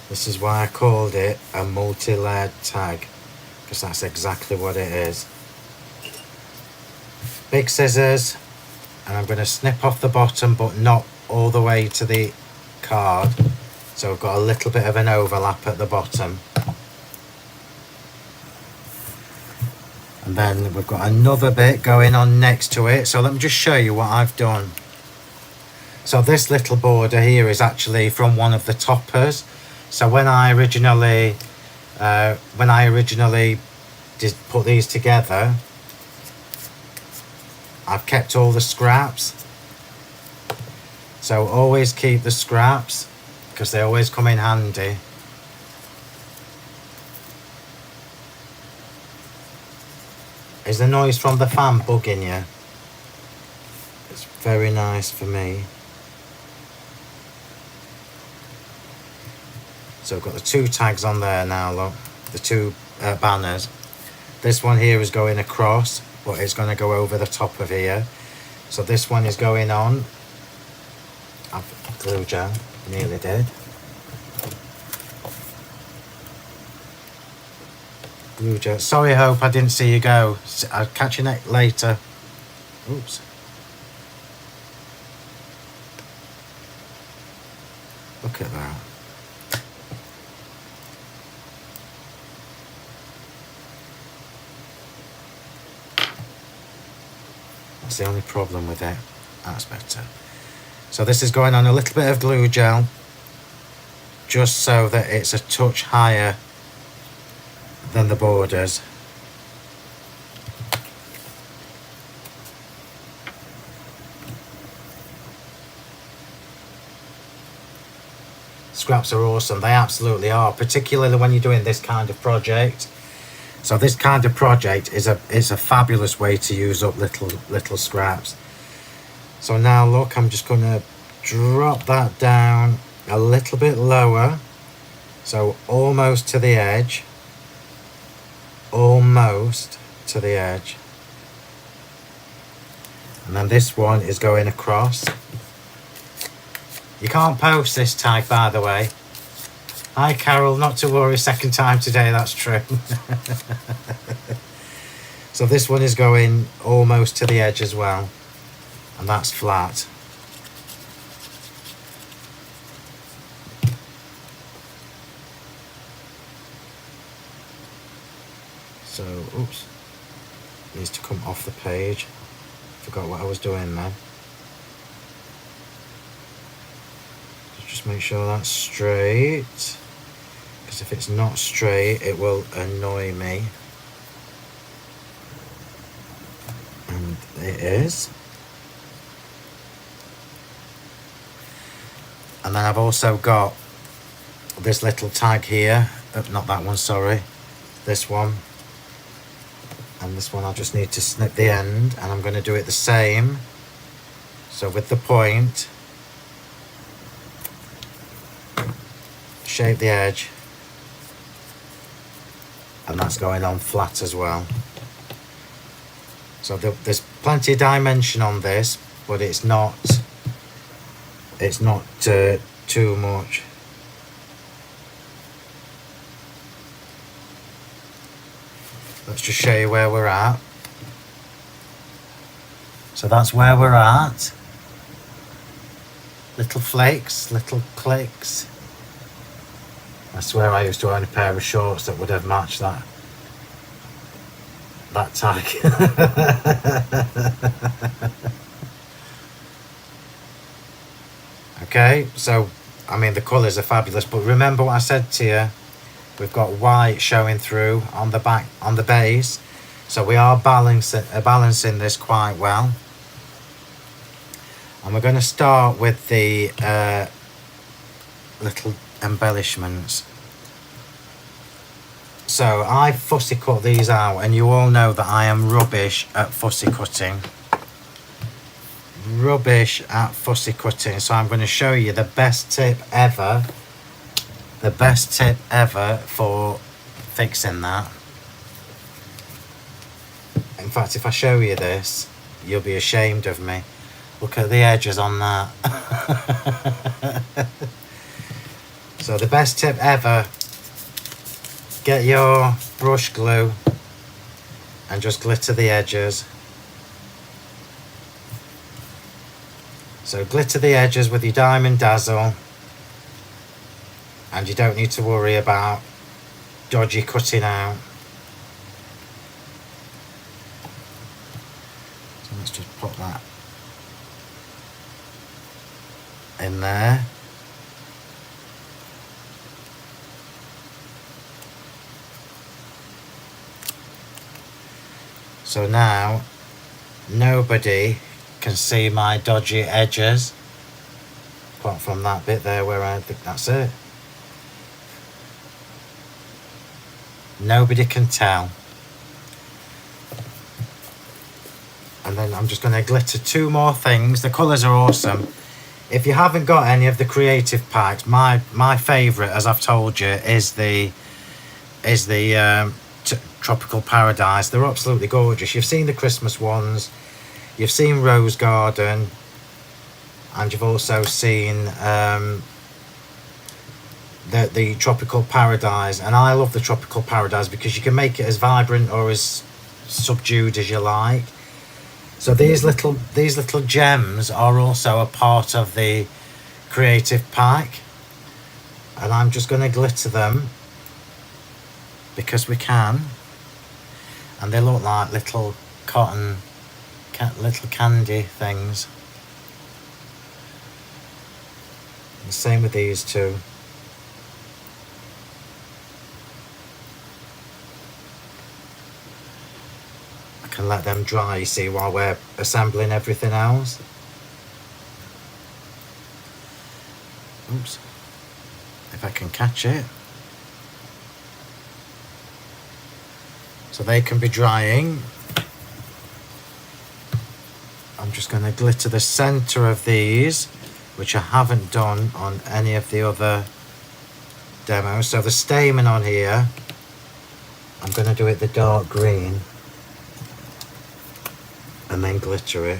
A: This is why I called it a multi-layered tag, because that's exactly what it is. Big scissors, and I'm going to snip off the bottom, but not all the way to the card. So we've got a little bit of an overlap at the bottom. And then we've got another bit going on next to it. So let me just show you what I've done. So this little border here is actually from one of the toppers. So when I originally just put these together, I've kept all the scraps. So always keep the scraps because they always come in handy. Is the noise from the fan bugging you? It's very nice for me. So I've got the two tags on there now, look. The two banners. This one here is going across, but it's going to go over the top of here. So this one is going on. I've glue gel, nearly did. Glue gel. Sorry, Hope, I didn't see you go. I'll catch you later. Oops. Look at that. That's the only problem with it. That's better. So this is going on a little bit of glue gel, just so that it's a touch higher than the borders. Scraps are awesome, they absolutely are, particularly when you're doing this kind of project. So this kind of project is a fabulous way to use up little scraps. So now look, I'm just going to drop that down a little bit lower, so almost to the edge. Almost to the edge. And then this one is going across. You can't post this tag, by the way. Hi Carol, not to worry, second time today, that's true. So this one is going almost to the edge as well, and that's flat. So, oops, needs to come off the page. Forgot what I was doing there. Just make sure that's straight, because if it's not straight, it will annoy me. And it is. And then I've also got this little tag here. Not that one, sorry. This one. And this one I'll just need to snip the end, and I'm going to do it the same. So with the point, shape the edge, and that's going on flat as well. So there's plenty of dimension on this, but it's not too much. Let's just show you where we're at. So that's where we're at. Little flakes, little clicks. I swear I used to own a pair of shorts that would have matched that tag. Okay, so I mean the colours are fabulous, but remember what I said to you. We've got white showing through on the back, on the base, so we are balancing this quite well. And we're going to start with the little embellishments. So I fussy cut these out, and you all know that I am rubbish at fussy cutting. Rubbish at fussy cutting. So I'm going to show you the best tip ever. The best tip ever for fixing that. In fact, if I show you this, you'll be ashamed of me. Look at the edges on that. So the best tip ever, get your brush glue and just glitter the edges. So glitter the edges with your Diamond Dazzle. and you don't need to worry about dodgy cutting out. So let's just put that in there. So now nobody can see my dodgy edges, apart from that bit there where I think that's it. Nobody can tell. And then I'm just going to glitter 2 more things. The colours are awesome. If you haven't got any of the creative packs, my favourite, as I've told you, is the Tropical Paradise. They're absolutely gorgeous. You've seen the Christmas ones, you've seen Rose Garden, and you've also seen the Tropical Paradise. And I love the Tropical Paradise because you can make it as vibrant or as subdued as you like. So these little gems are also a part of the creative pack, and I'm just going to glitter them because we can. And they look like little cotton, little candy things. And same with these 2. I can let them dry, you see, while we're assembling everything else. Oops. If I can catch it. So they can be drying. I'm just going to glitter the centre of these, which I haven't done on any of the other demos. So the stamen on here, I'm going to do it the dark green and then glitter it.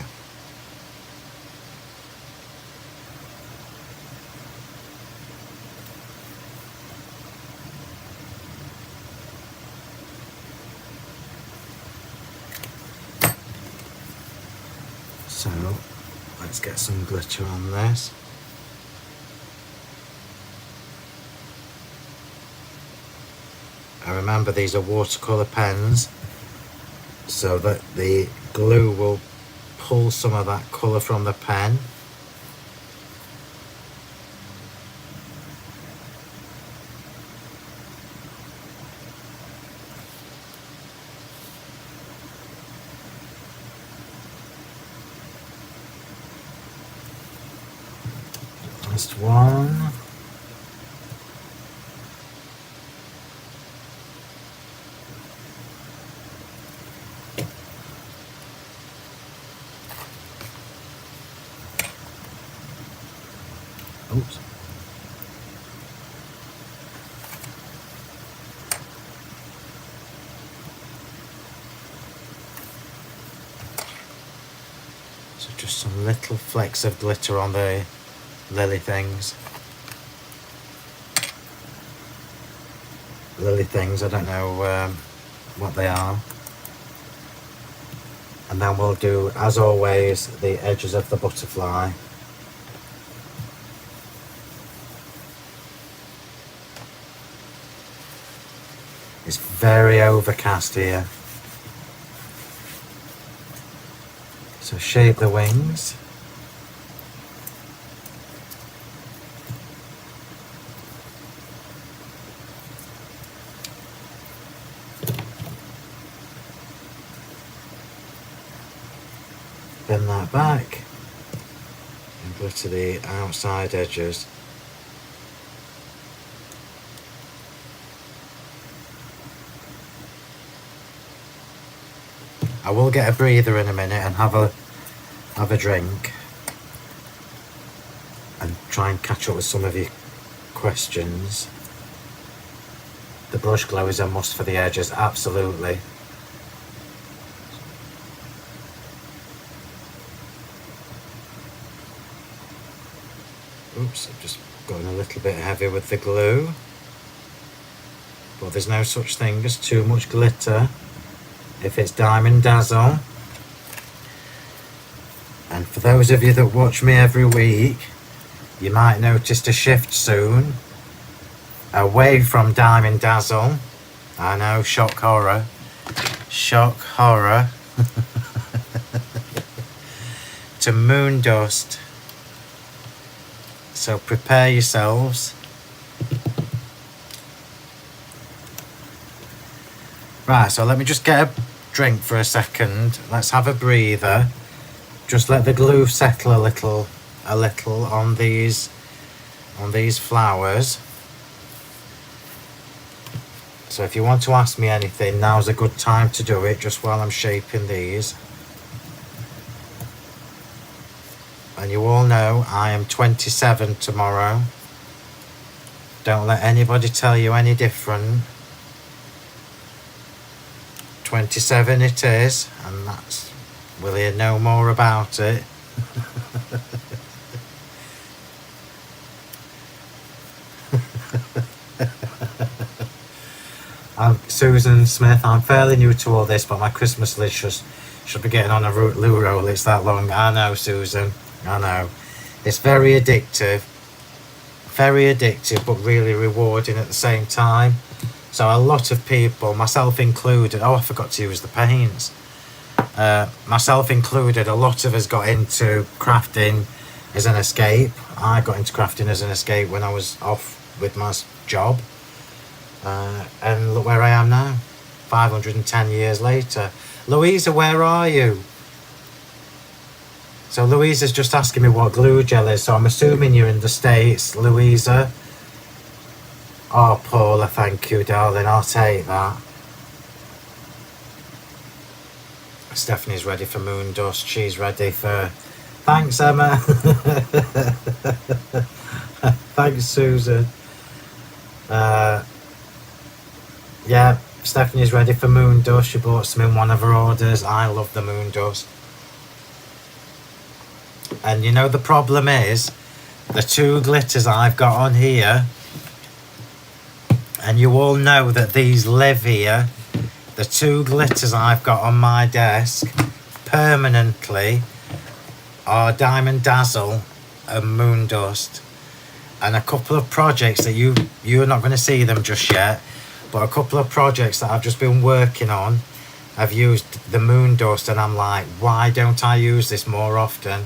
A: So let's get some glitter on this. I remember these are watercolour pens, so that the glue will pull some of that colour from the pen. Last one. Oops. So just some little flecks of glitter on the lily things. Lily things, I don't know what they are. And then we'll do, as always, the edges of the butterfly. It's very overcast here. So shape the wings. Bend that back and glitter the outside edges. I will get a breather in a minute and have a drink and try and catch up with some of your questions. The brush glue is a must for the edges, absolutely. Oops, I've just gotten a little bit heavy with the glue. But there's no such thing as too much glitter if it's Diamond Dazzle. And for those of you that watch me every week, you might notice a shift soon. away from Diamond Dazzle. I know, shock horror. Shock horror. To Moon Dust. So prepare yourselves. Right, so let me just get a drink for a second. Let's have a breather. Just let the glue settle a little on these flowers. So if you want to ask me anything, now's a good time to do it, just while I'm shaping these. And you all know I am 27 tomorrow. Don't let anybody tell you any different. 27 it is, and that's, we'll hear no more about it. I'm Susan Smith. I'm fairly new to all this, but my Christmas list should be getting on a loo roll. It's that long. I know, Susan. I know. It's very addictive, but really rewarding at the same time. So a lot of people, myself included, oh, I forgot to use the paints. Myself included, a lot of us got into crafting as an escape. I got into crafting as an escape when I was off with my job. And look where I am now, 510 years later. Louisa, where are you? So Louisa's just asking me what glue gel is, so I'm assuming you're in the States, Louisa. Oh, Paula, thank you, darling. I'll take that. Stephanie's ready for Moon Dust. She's ready for... Thanks, Emma. Thanks, Susan. Yeah, Stephanie's ready for Moon Dust. She bought some in one of her orders. I love the Moon Dust. And you know the problem is, the two glitters I've got on here, and you all know that these live here, the two glitters I've got on my desk permanently are Diamond Dazzle and Moon Dust. And a couple of projects that you're not going to see them just yet, but a couple of projects that I've just been working on, I've used the Moon Dust, and I'm like, why don't I use this more often?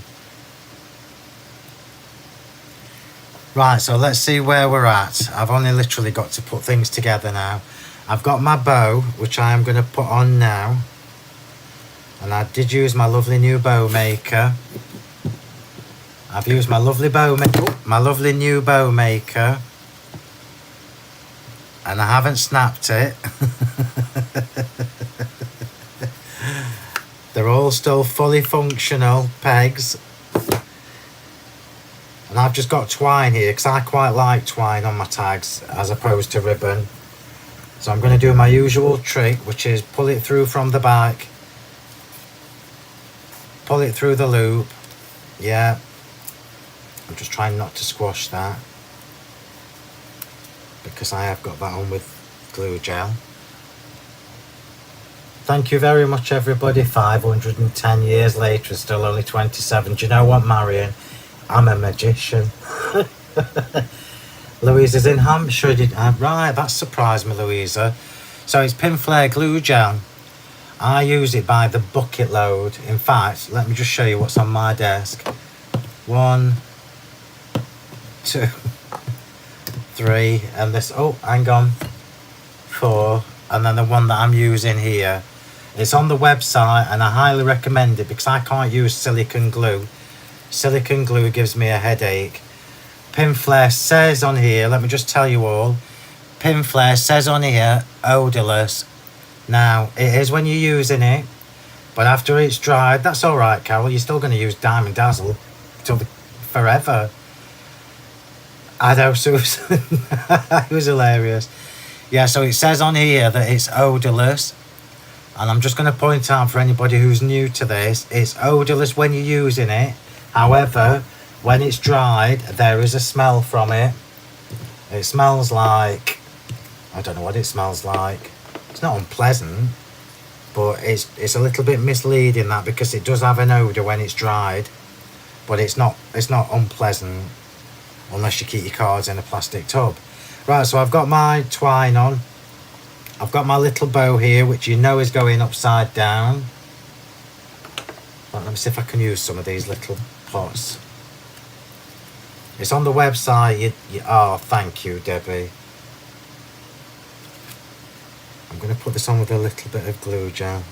A: Right, so let's see where we're at. I've only literally got to put things together now. I've got my bow, which I am going to put on now. And I did use my lovely new bow maker. I've used my lovely new bow maker. And I haven't snapped it. They're all still fully functional pegs. And I've just got twine here because I quite like twine on my tags as opposed to ribbon. So I'm going to do my usual trick, which is pull it through from the back. Pull it through the loop. Yeah. I'm just trying not to squash that, because I have got that on with glue gel. Thank you very much, everybody. 510 years later, still only 27. Do you know what, Marion? I'm a magician. Louisa's in Hampshire. Right, that surprised me, Louisa. So it's Pin Flare glue gel. I use it by the bucket load. In fact, let me just show you what's on my desk. 1, 2, 3, and this, oh, hang on, 4, and then the one that I'm using here. It's on the website, and I highly recommend it because I can't use silicone glue. Silicone glue gives me a headache. Pin Flare says on here, let me just tell you all, Pin Flare says on here, odorless. Now, it is when you're using it, but after it's dried, that's all right, Carol. You're still going to use Diamond Dazzle till forever. I know, Susan. It was hilarious. Yeah, so it says on here that it's odorless. And I'm just going to point out for anybody who's new to this, it's odorless when you're using it. However, when it's dried, there is a smell from it. It smells like, I don't know what it smells like. It's not unpleasant, but it's a little bit misleading, that, because it does have an odour when it's dried, but it's not unpleasant unless you keep your cards in a plastic tub. Right, so I've got my twine on. I've got my little bow here, which you know is going upside down. Right, let me see if I can use some of these little pots. It's on the website. Oh, thank you, Debbie. I'm going to put this on with a little bit of glue gel.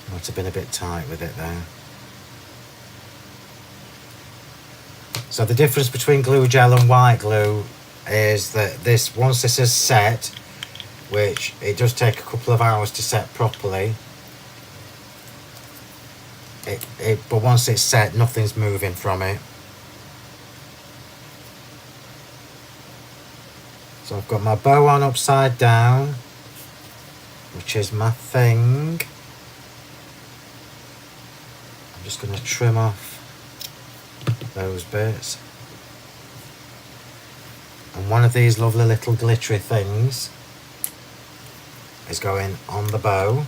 A: Might have been a bit tight with it there. So the difference between glue gel and white glue is that once this is set, which it does take a couple of hours to set properly, but once it's set, nothing's moving from it. So I've got my bow on upside down, which is my thing. I'm just going to trim off those bits. And one of these lovely little glittery things is going on the bow.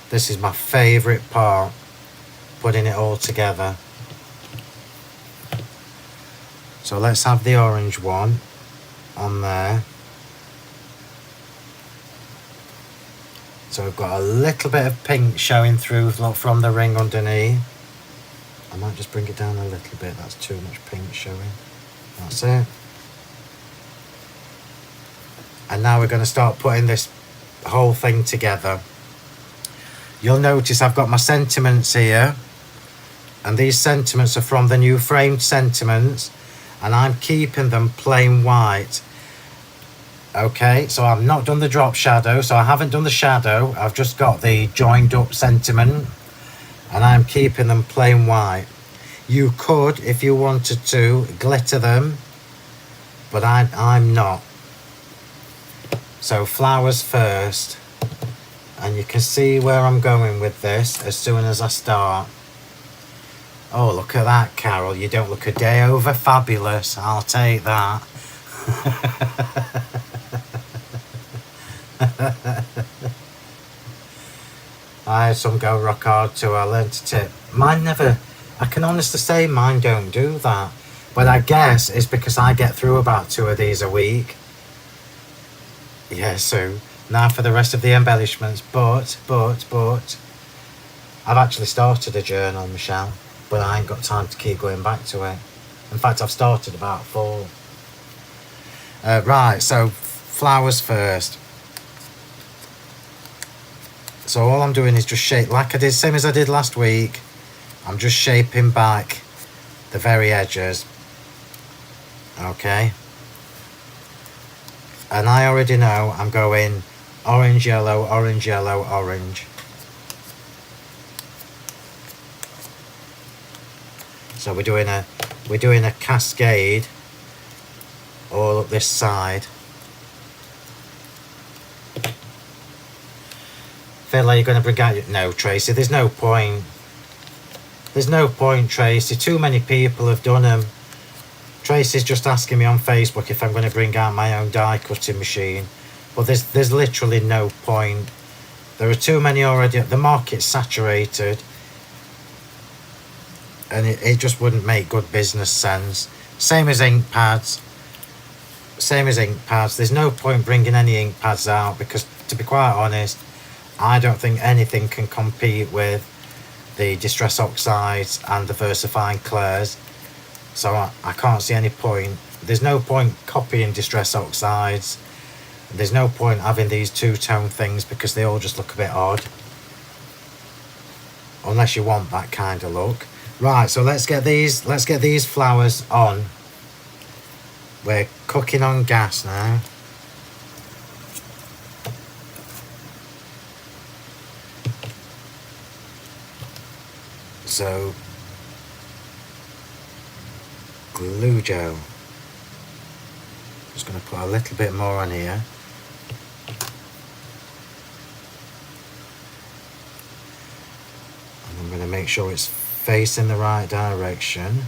A: This is my favourite part, putting it all together. So let's have the orange one on there. So we've got a little bit of pink showing through from the ring underneath. I might just bring it down a little bit, that's too much pink showing. That's it. And now we're going to start putting this whole thing together. You'll notice I've got my sentiments here, and these sentiments are from the new framed sentiments, and I'm keeping them plain white. Okay, so I've not done the drop shadow, so I haven't done the shadow, I've just got the joined up sentiment, and I'm keeping them plain white. You could, if you wanted to, glitter them, but I'm not. So flowers first, and you can see where I'm going with this as soon as I start. Oh, look at that, Carol. You don't look a day over fabulous. I'll take that. I had some go rock hard too. I learned to tip. Mine never, I can honestly say mine don't do that. But I guess it's because I get through about 2 of these a week. Yeah, so now for the rest of the embellishments. But I've actually started a journal, Michelle, but I ain't got time to keep going back to it. In fact, I've started about 4. Right, so flowers first. So all I'm doing is just shape, like I did, same as I did last week. I'm just shaping back the very edges. Okay. And I already know I'm going orange, yellow, orange, yellow, orange. So we're doing a cascade all up this side. Phill, are you going to bring out your... No, Tracy, there's no point. There's no point, Tracy. Too many people have done them. Tracy's just asking me on Facebook if I'm going to bring out my own die cutting machine. But there's literally no point. There are too many already. The market's saturated. And it just wouldn't make good business sense. Same as ink pads. Same as ink pads. There's no point bringing any ink pads out because, to be quite honest, I don't think anything can compete with the Distress Oxides and the VersaFine Clairs. So I can't see any point. There's no point copying Distress Oxides. There's no point having these two-tone things because they all just look a bit odd. Unless you want that kind of look. Right, so let's get these flowers on. We're cooking on gas now. So glue gel. Just going to put a little bit more on here. And I'm going to make sure it's facing the right direction.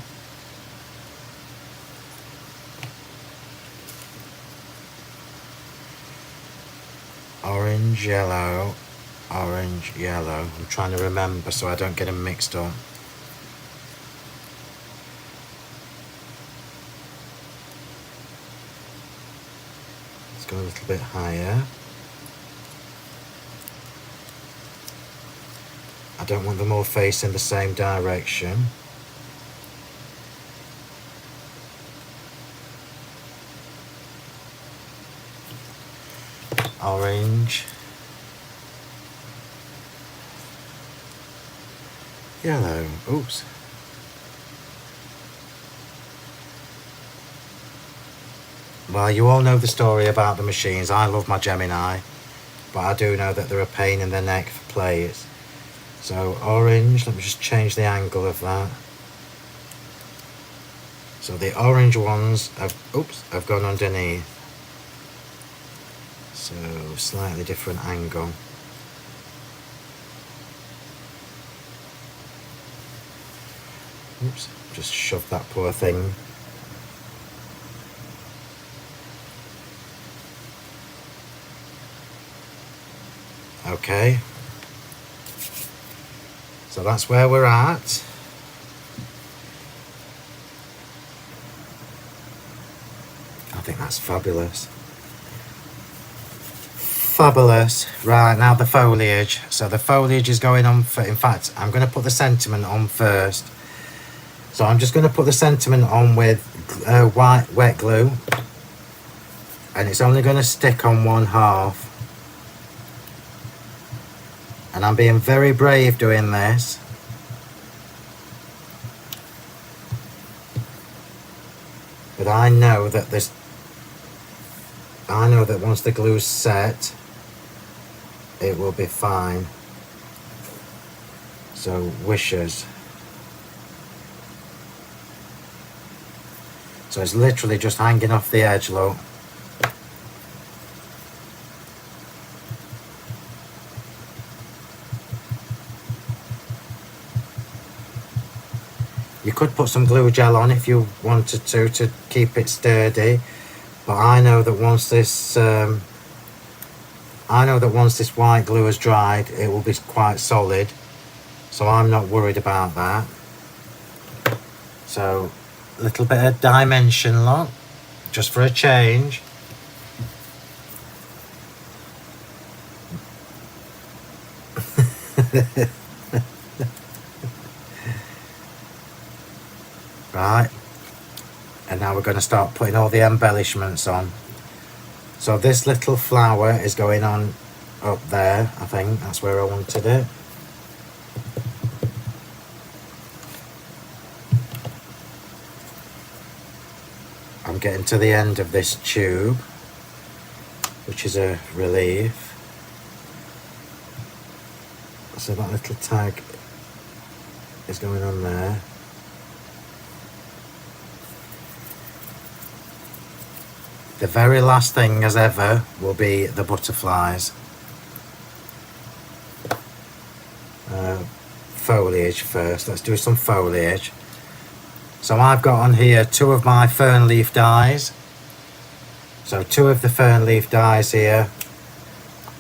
A: Orange, yellow, orange, yellow. I'm trying to remember so I don't get them mixed up. go a little bit higher. I don't want them all facing the same direction. Orange. Yellow. Oops. Well, you all know the story about the machines. I love my Gemini, but I do know that they're a pain in the neck for players. So orange, let me just change the angle of that. So the orange ones have gone underneath. So slightly different angle. Oops, just shoved that poor thing. Okay. So that's where we're at. I think that's fabulous. Fabulous. Right, now the foliage. So the foliage is going on for, in fact, I'm going to put the sentiment on first. So I'm just going to put the sentiment on with white wet glue, and it's only going to stick on one half. And I'm being very brave doing this. But I know that once the glue's set, it will be fine. So wishes. So it's literally just hanging off the edge, look. You could put some glue gel on if you wanted to keep it sturdy, but I know that once this white glue has dried, it will be quite solid, so I'm not worried about that. So a little bit of dimension, look, just for a change. Right, and now we're going to start putting all the embellishments on. So this little flower is going on up there. I think that's where I wanted it. I'm getting to the end of this tube, which is a relief. So that little tag is going on there. The very last thing as ever will be the butterflies. Foliage first. Let's do some foliage. So I've got on here 2 of my fern leaf dies. So 2 of the fern leaf dies here.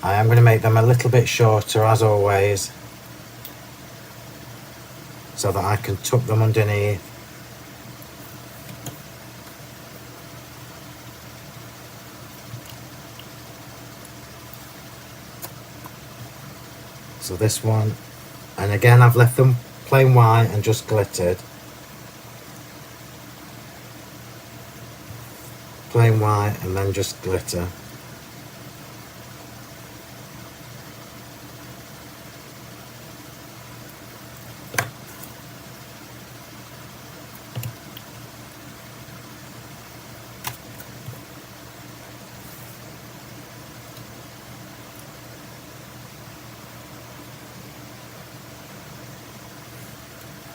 A: I am going to make them a little bit shorter as always, so that I can tuck them underneath. So this one, and again I've left them plain white and just glittered. Plain white and then just glitter.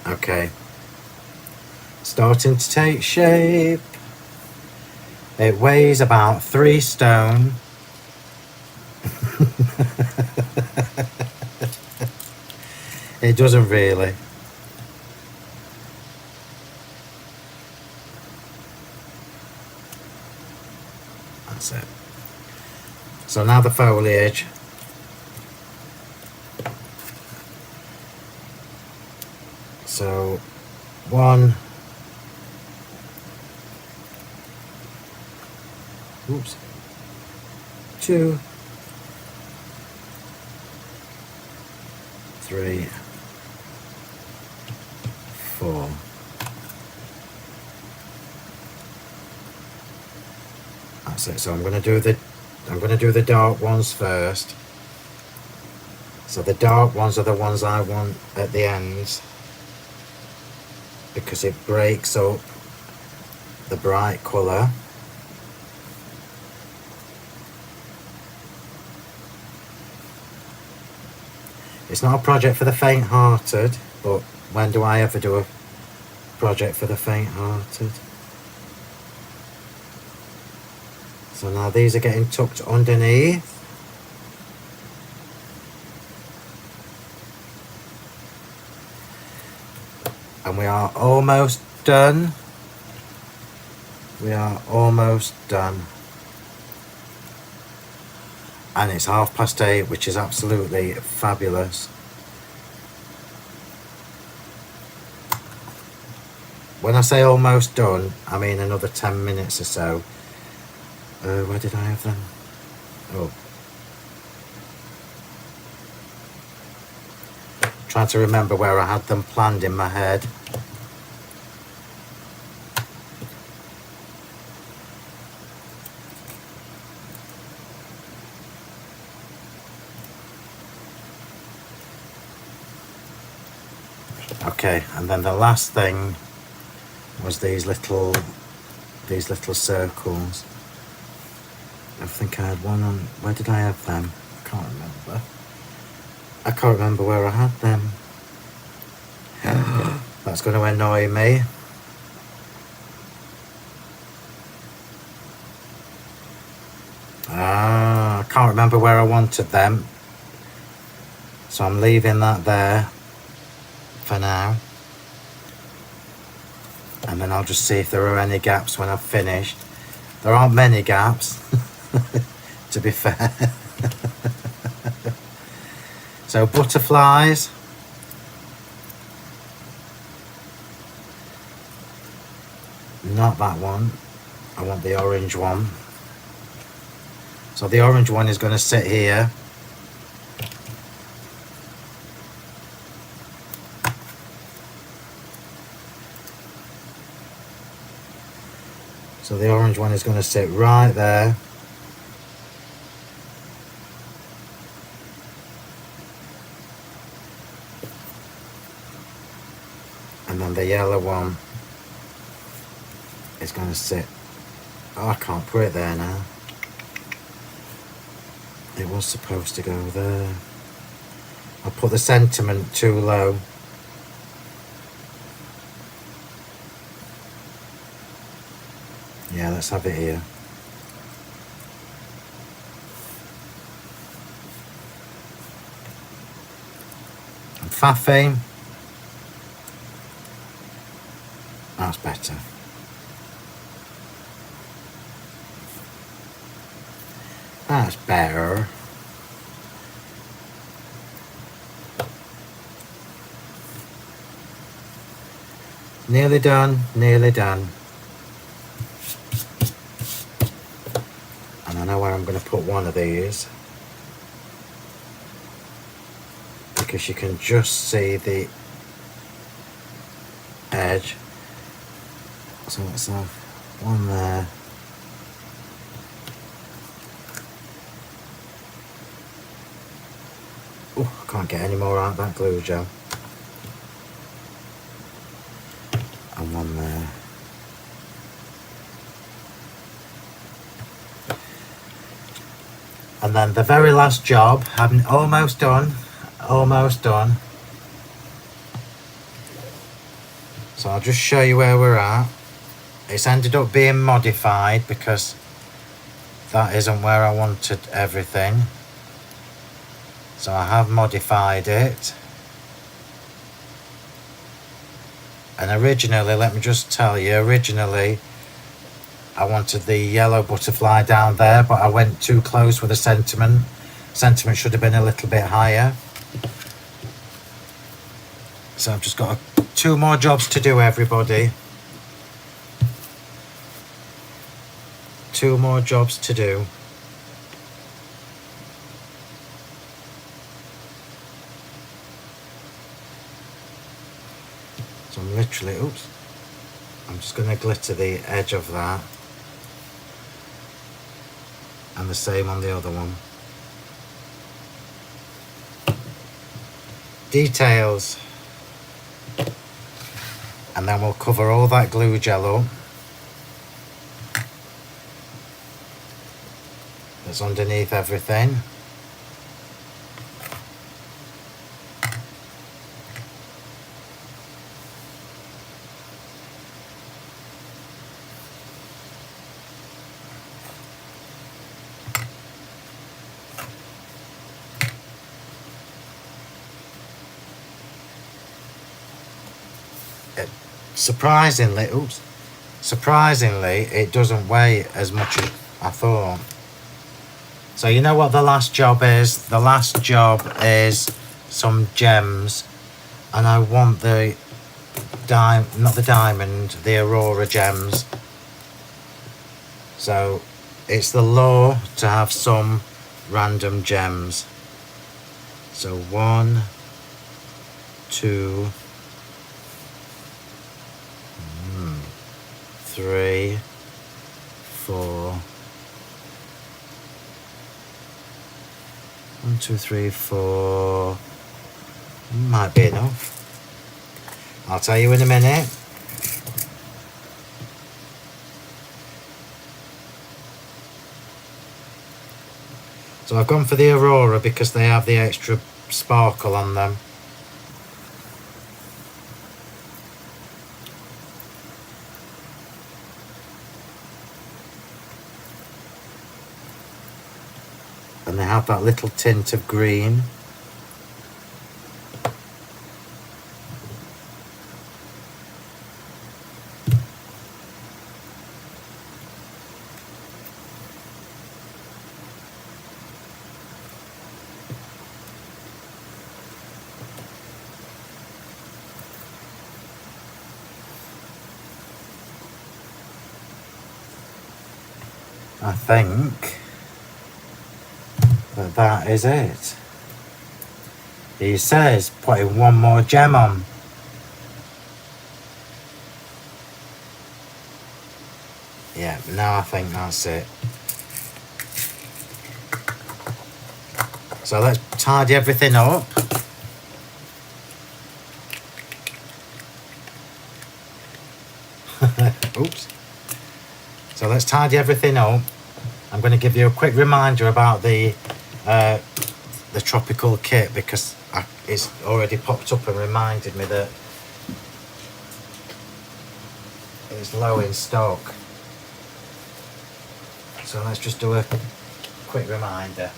A: Okay, starting to take shape. It weighs about 3 stone. It doesn't really. That's it. So now the foliage. So 1, oops, 2, 3, 4. That's it. So I'm going to do the dark ones first. So the dark ones are the ones I want at the ends, because it breaks up the bright colour. It's not a project for the faint-hearted, but when do I ever do a project for the faint-hearted? So now these are getting tucked underneath. And we are almost done. We are almost done. And it's 8:30, which is absolutely fabulous. When I say almost done, I mean another 10 minutes or so. Where did I have them? Oh. Trying to remember where I had them planned in my head. Okay, and then the last thing was these little circles. I think I had one on, where did I have them? I can't remember. I can't remember where I had them. That's going to annoy me. I can't remember where I wanted them. So I'm leaving that there for now. And then I'll just see if there are any gaps when I've finished. There aren't many gaps, to be fair. So butterflies. Not that one. I want the orange one. So the orange one is going to sit here. So the orange one is going to sit right there. And then the yellow one is going to sit. Oh, I can't put it there now. It was supposed to go there. I put the sentiment too low. Yeah, let's have it here. And faffing. That's better. That's better. Nearly done, nearly done. And I know where I'm going to put one of these, because you can just see the edge. So let's have one there. Oh, I can't get any more out of that glue gel. And one there. And then the very last job, I'm almost done, almost done. So I'll just show you where we're at. It's ended up being modified because that isn't where I wanted everything. So I have modified it. And originally, let me just tell you, originally I wanted the yellow butterfly down there, but I went too close with the sentiment. Sentiment should have been a little bit higher. So I've just got 2 more jobs to do, everybody. 2 more jobs to do. actually. Oops. I'm just going to glitter the edge of that. And the same on the other one. Details. And then we'll cover all that glue gel up that's underneath everything. Surprisingly, it doesn't weigh as much as I thought. So you know what the last job is? The last job is some gems, and I want the not the diamond, the Aurora gems. So it's the law to have some random gems. So 1, 2, 3, 4. 1, 2, 3, 4. Might be enough. I'll tell you in a minute. So I've gone for the Aurora because they have the extra sparkle on them. And they have that little tint of green. I think that is it. He says putting one more gem on. Yeah, now I think that's it. So let's tidy everything up. Oops. So let's tidy everything up. I'm going to give you a quick reminder about the tropical kit because it's already popped up and reminded me that it's low in stock. So let's just do a quick reminder.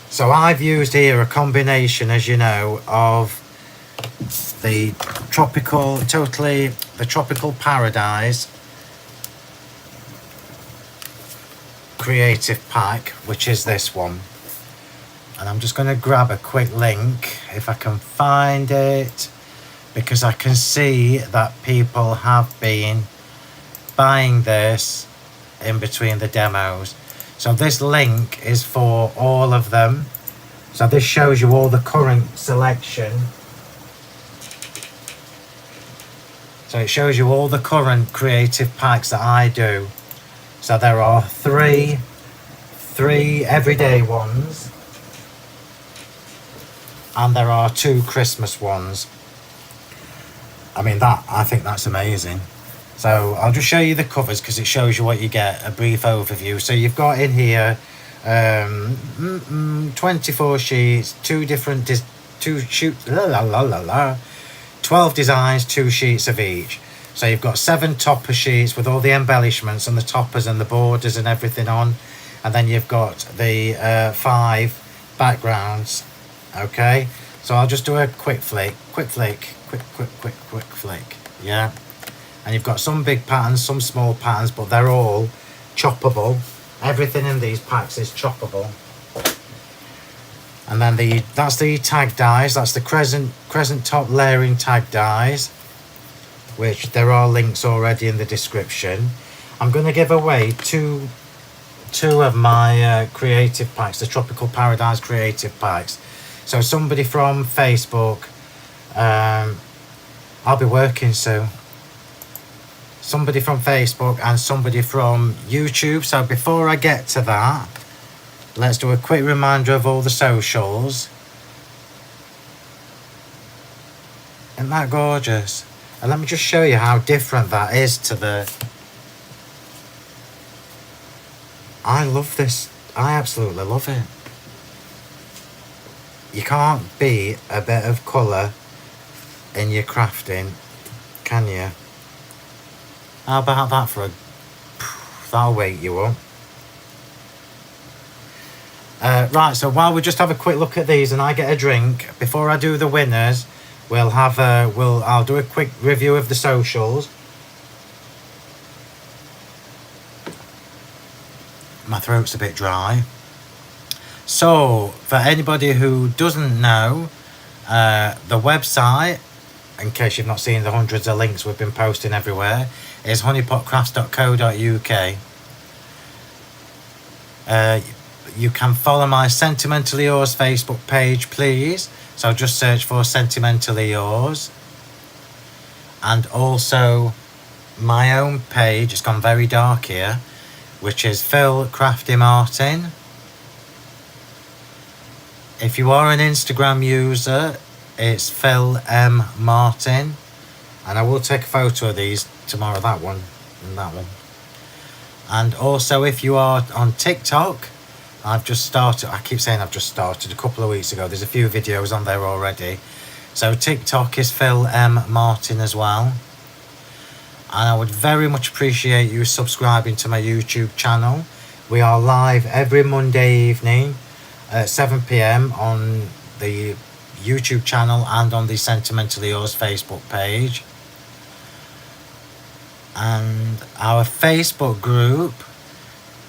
A: So I've used here a combination, as you know, of the tropical Paradise creative pack, which is this one, and I'm just going to grab a quick link if I can find it, because I can see that people have been buying this in between the demos. So this link is for all of them. So this shows you all the current selection. So it shows you all the current creative packs that I do. So there are three everyday ones, and there are 2 Christmas ones. I mean, I think that's amazing. So I'll just show you the covers because it shows you what you get, a brief overview. So you've got in here 24 sheets, 12 designs, 2 sheets of each. So you've got 7 topper sheets with all the embellishments and the toppers and the borders and everything on, and then you've got the 5 backgrounds. Okay, so I'll just do a quick flick, yeah. And you've got some big patterns, some small patterns, but they're all choppable. Everything in these packs is choppable. And then that's the tag dies. That's the crescent top layering tag dies, which there are links already in the description. I'm going to give away two of my creative packs, the Tropical Paradise creative packs. So somebody from Facebook I'll be working soon. Somebody from Facebook and somebody from YouTube. So before I get to that, let's do a quick reminder of all the socials. Isn't that gorgeous? And let me just show you how different that is to the... I love this. I absolutely love it. You can't beat a bit of colour in your crafting, can you? How about that for a... That'll wake you up. Right, so while we just have a quick look at these and I get a drink, before I do the winners, we'll have I'll do a quick review of the socials. My throat's a bit dry. So, for anybody who doesn't know, the website, in case you've not seen the hundreds of links we've been posting everywhere, is honeypotcrafts.co.uk. You can follow my Sentimentally Yours Facebook page, please. So just search for Sentimentally Yours. And also my own page, it's gone very dark here, which is Phill Crafty Martin. If you are an Instagram user, it's Phill M Martin. And I will take a photo of these tomorrow, that one and that one. And also if you are on TikTok, I've just started, I keep saying I've just started a couple of weeks ago. There's a few videos on there already. So TikTok is Phill M Martin as well. And I would very much appreciate you subscribing to my YouTube channel. We are live every Monday evening at 7 PM on the YouTube channel and on the Sentimentally Yours Facebook page. And our Facebook group,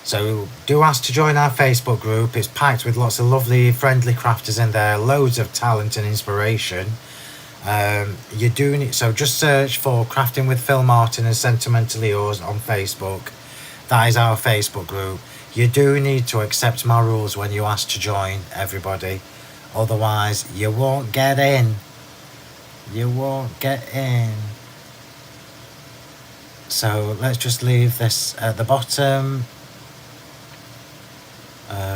A: so do ask to join our Facebook group. It's packed with lots of lovely friendly crafters in there, loads of talent and inspiration. You do need, so just search for Crafting with Phill Martin and Sentimentally Yours on Facebook. That is our Facebook group. You do need to accept my rules when you ask to join, everybody. Otherwise, you won't get in. You won't get in. So let's just leave this at the bottom.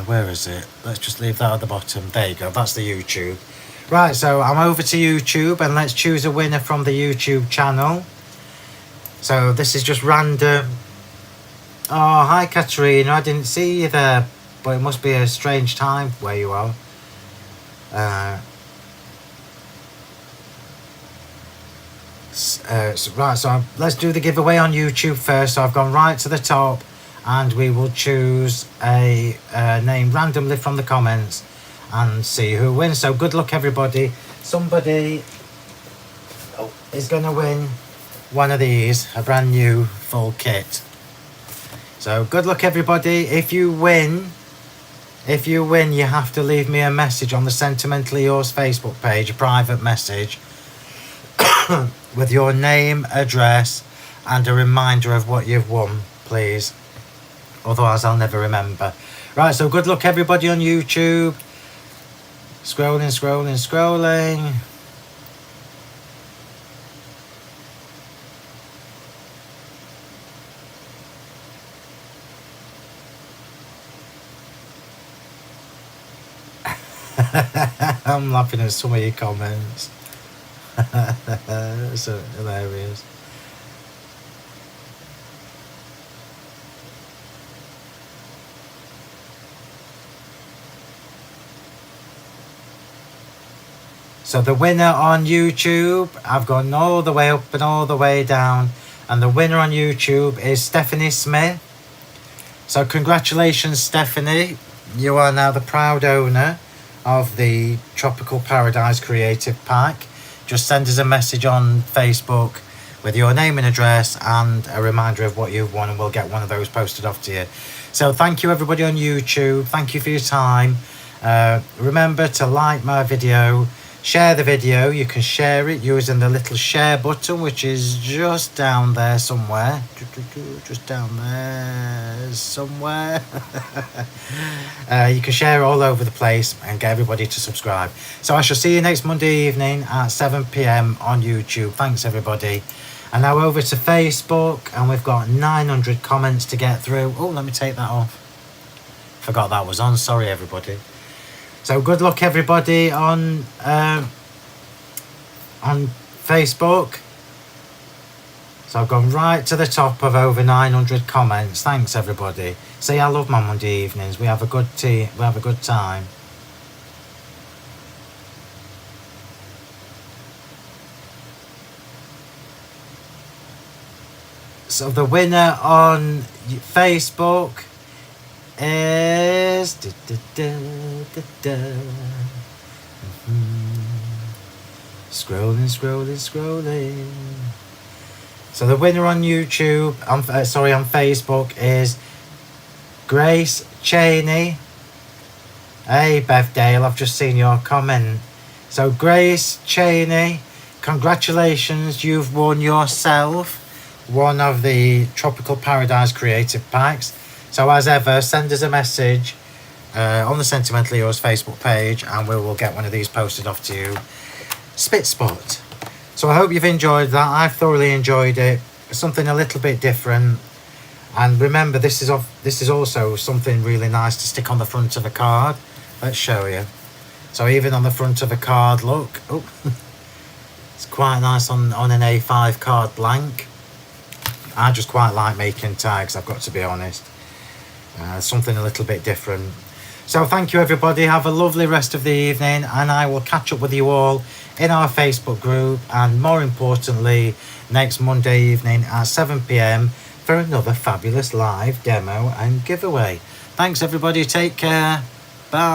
A: Where is it? Let's just leave that at the bottom. There you go. That's the YouTube. Right, so I'm over to YouTube and let's choose a winner from the YouTube channel. So this is just random. Oh, hi Katrina. I didn't see you there, but it must be a strange time where you are. Right, so let's do the giveaway on YouTube first. So I've gone right to the top and we will choose a name randomly from the comments and see who wins. So good luck everybody. Somebody is going to win one of these, a brand new full kit. So good luck everybody. If you win, you have to leave me a message on the Sentimentally Yours Facebook page, a private message with your name, address and a reminder of what you've won, please. Otherwise I'll never remember. Right, so good luck everybody on YouTube. Scrolling, scrolling, scrolling. I'm laughing at some of your comments. So hilarious. So the winner on YouTube, I've gone all the way up and all the way down. And the winner on YouTube is Stephanie Smith. So congratulations, Stephanie. You are now the proud owner of the Tropical Paradise Creative Pack. Just send us a message on Facebook with your name and address and a reminder of what you've won and we'll get one of those posted off to you. So thank you everybody on YouTube. Thank you for your time. Remember to like my video, share the video. You can share it using the little share button, which is just down there somewhere. Just down there somewhere. You can share it all over the place and get everybody to subscribe. So I shall see you next Monday evening at 7 p.m. on YouTube. Thanks everybody. And now over to Facebook, and we've got 900 comments to get through. Oh, let me take that off. Forgot that was on. Sorry everybody. So good luck everybody on Facebook. So I've gone right to the top of over 900 comments. Thanks everybody. See, I love my Monday evenings. We have a good tea. We have a good time. So the winner on Facebook is scrolling. So the winner on YouTube, on Facebook is Grace Cheney. Hey Bev Dale, I've just seen your comment. So Grace Cheney, congratulations, you've won yourself one of the Tropical Paradise Creative Packs. So as ever, send us a message on the Sentimentally Yours Facebook page and we will get one of these posted off to you. Spit Spot. So I hope you've enjoyed that. I've thoroughly enjoyed it. Something a little bit different. And remember, this is also something really nice to stick on the front of a card. Let's show you. So even on the front of a card, look. Oh, it's quite nice on an A5 card blank. I just quite like making tags, I've got to be honest. Something a little bit different. So thank you everybody, have a lovely rest of the evening, and I will catch up with you all in our Facebook group, and more importantly next Monday evening at 7 p.m. for another fabulous live demo and giveaway. Thanks everybody, take care.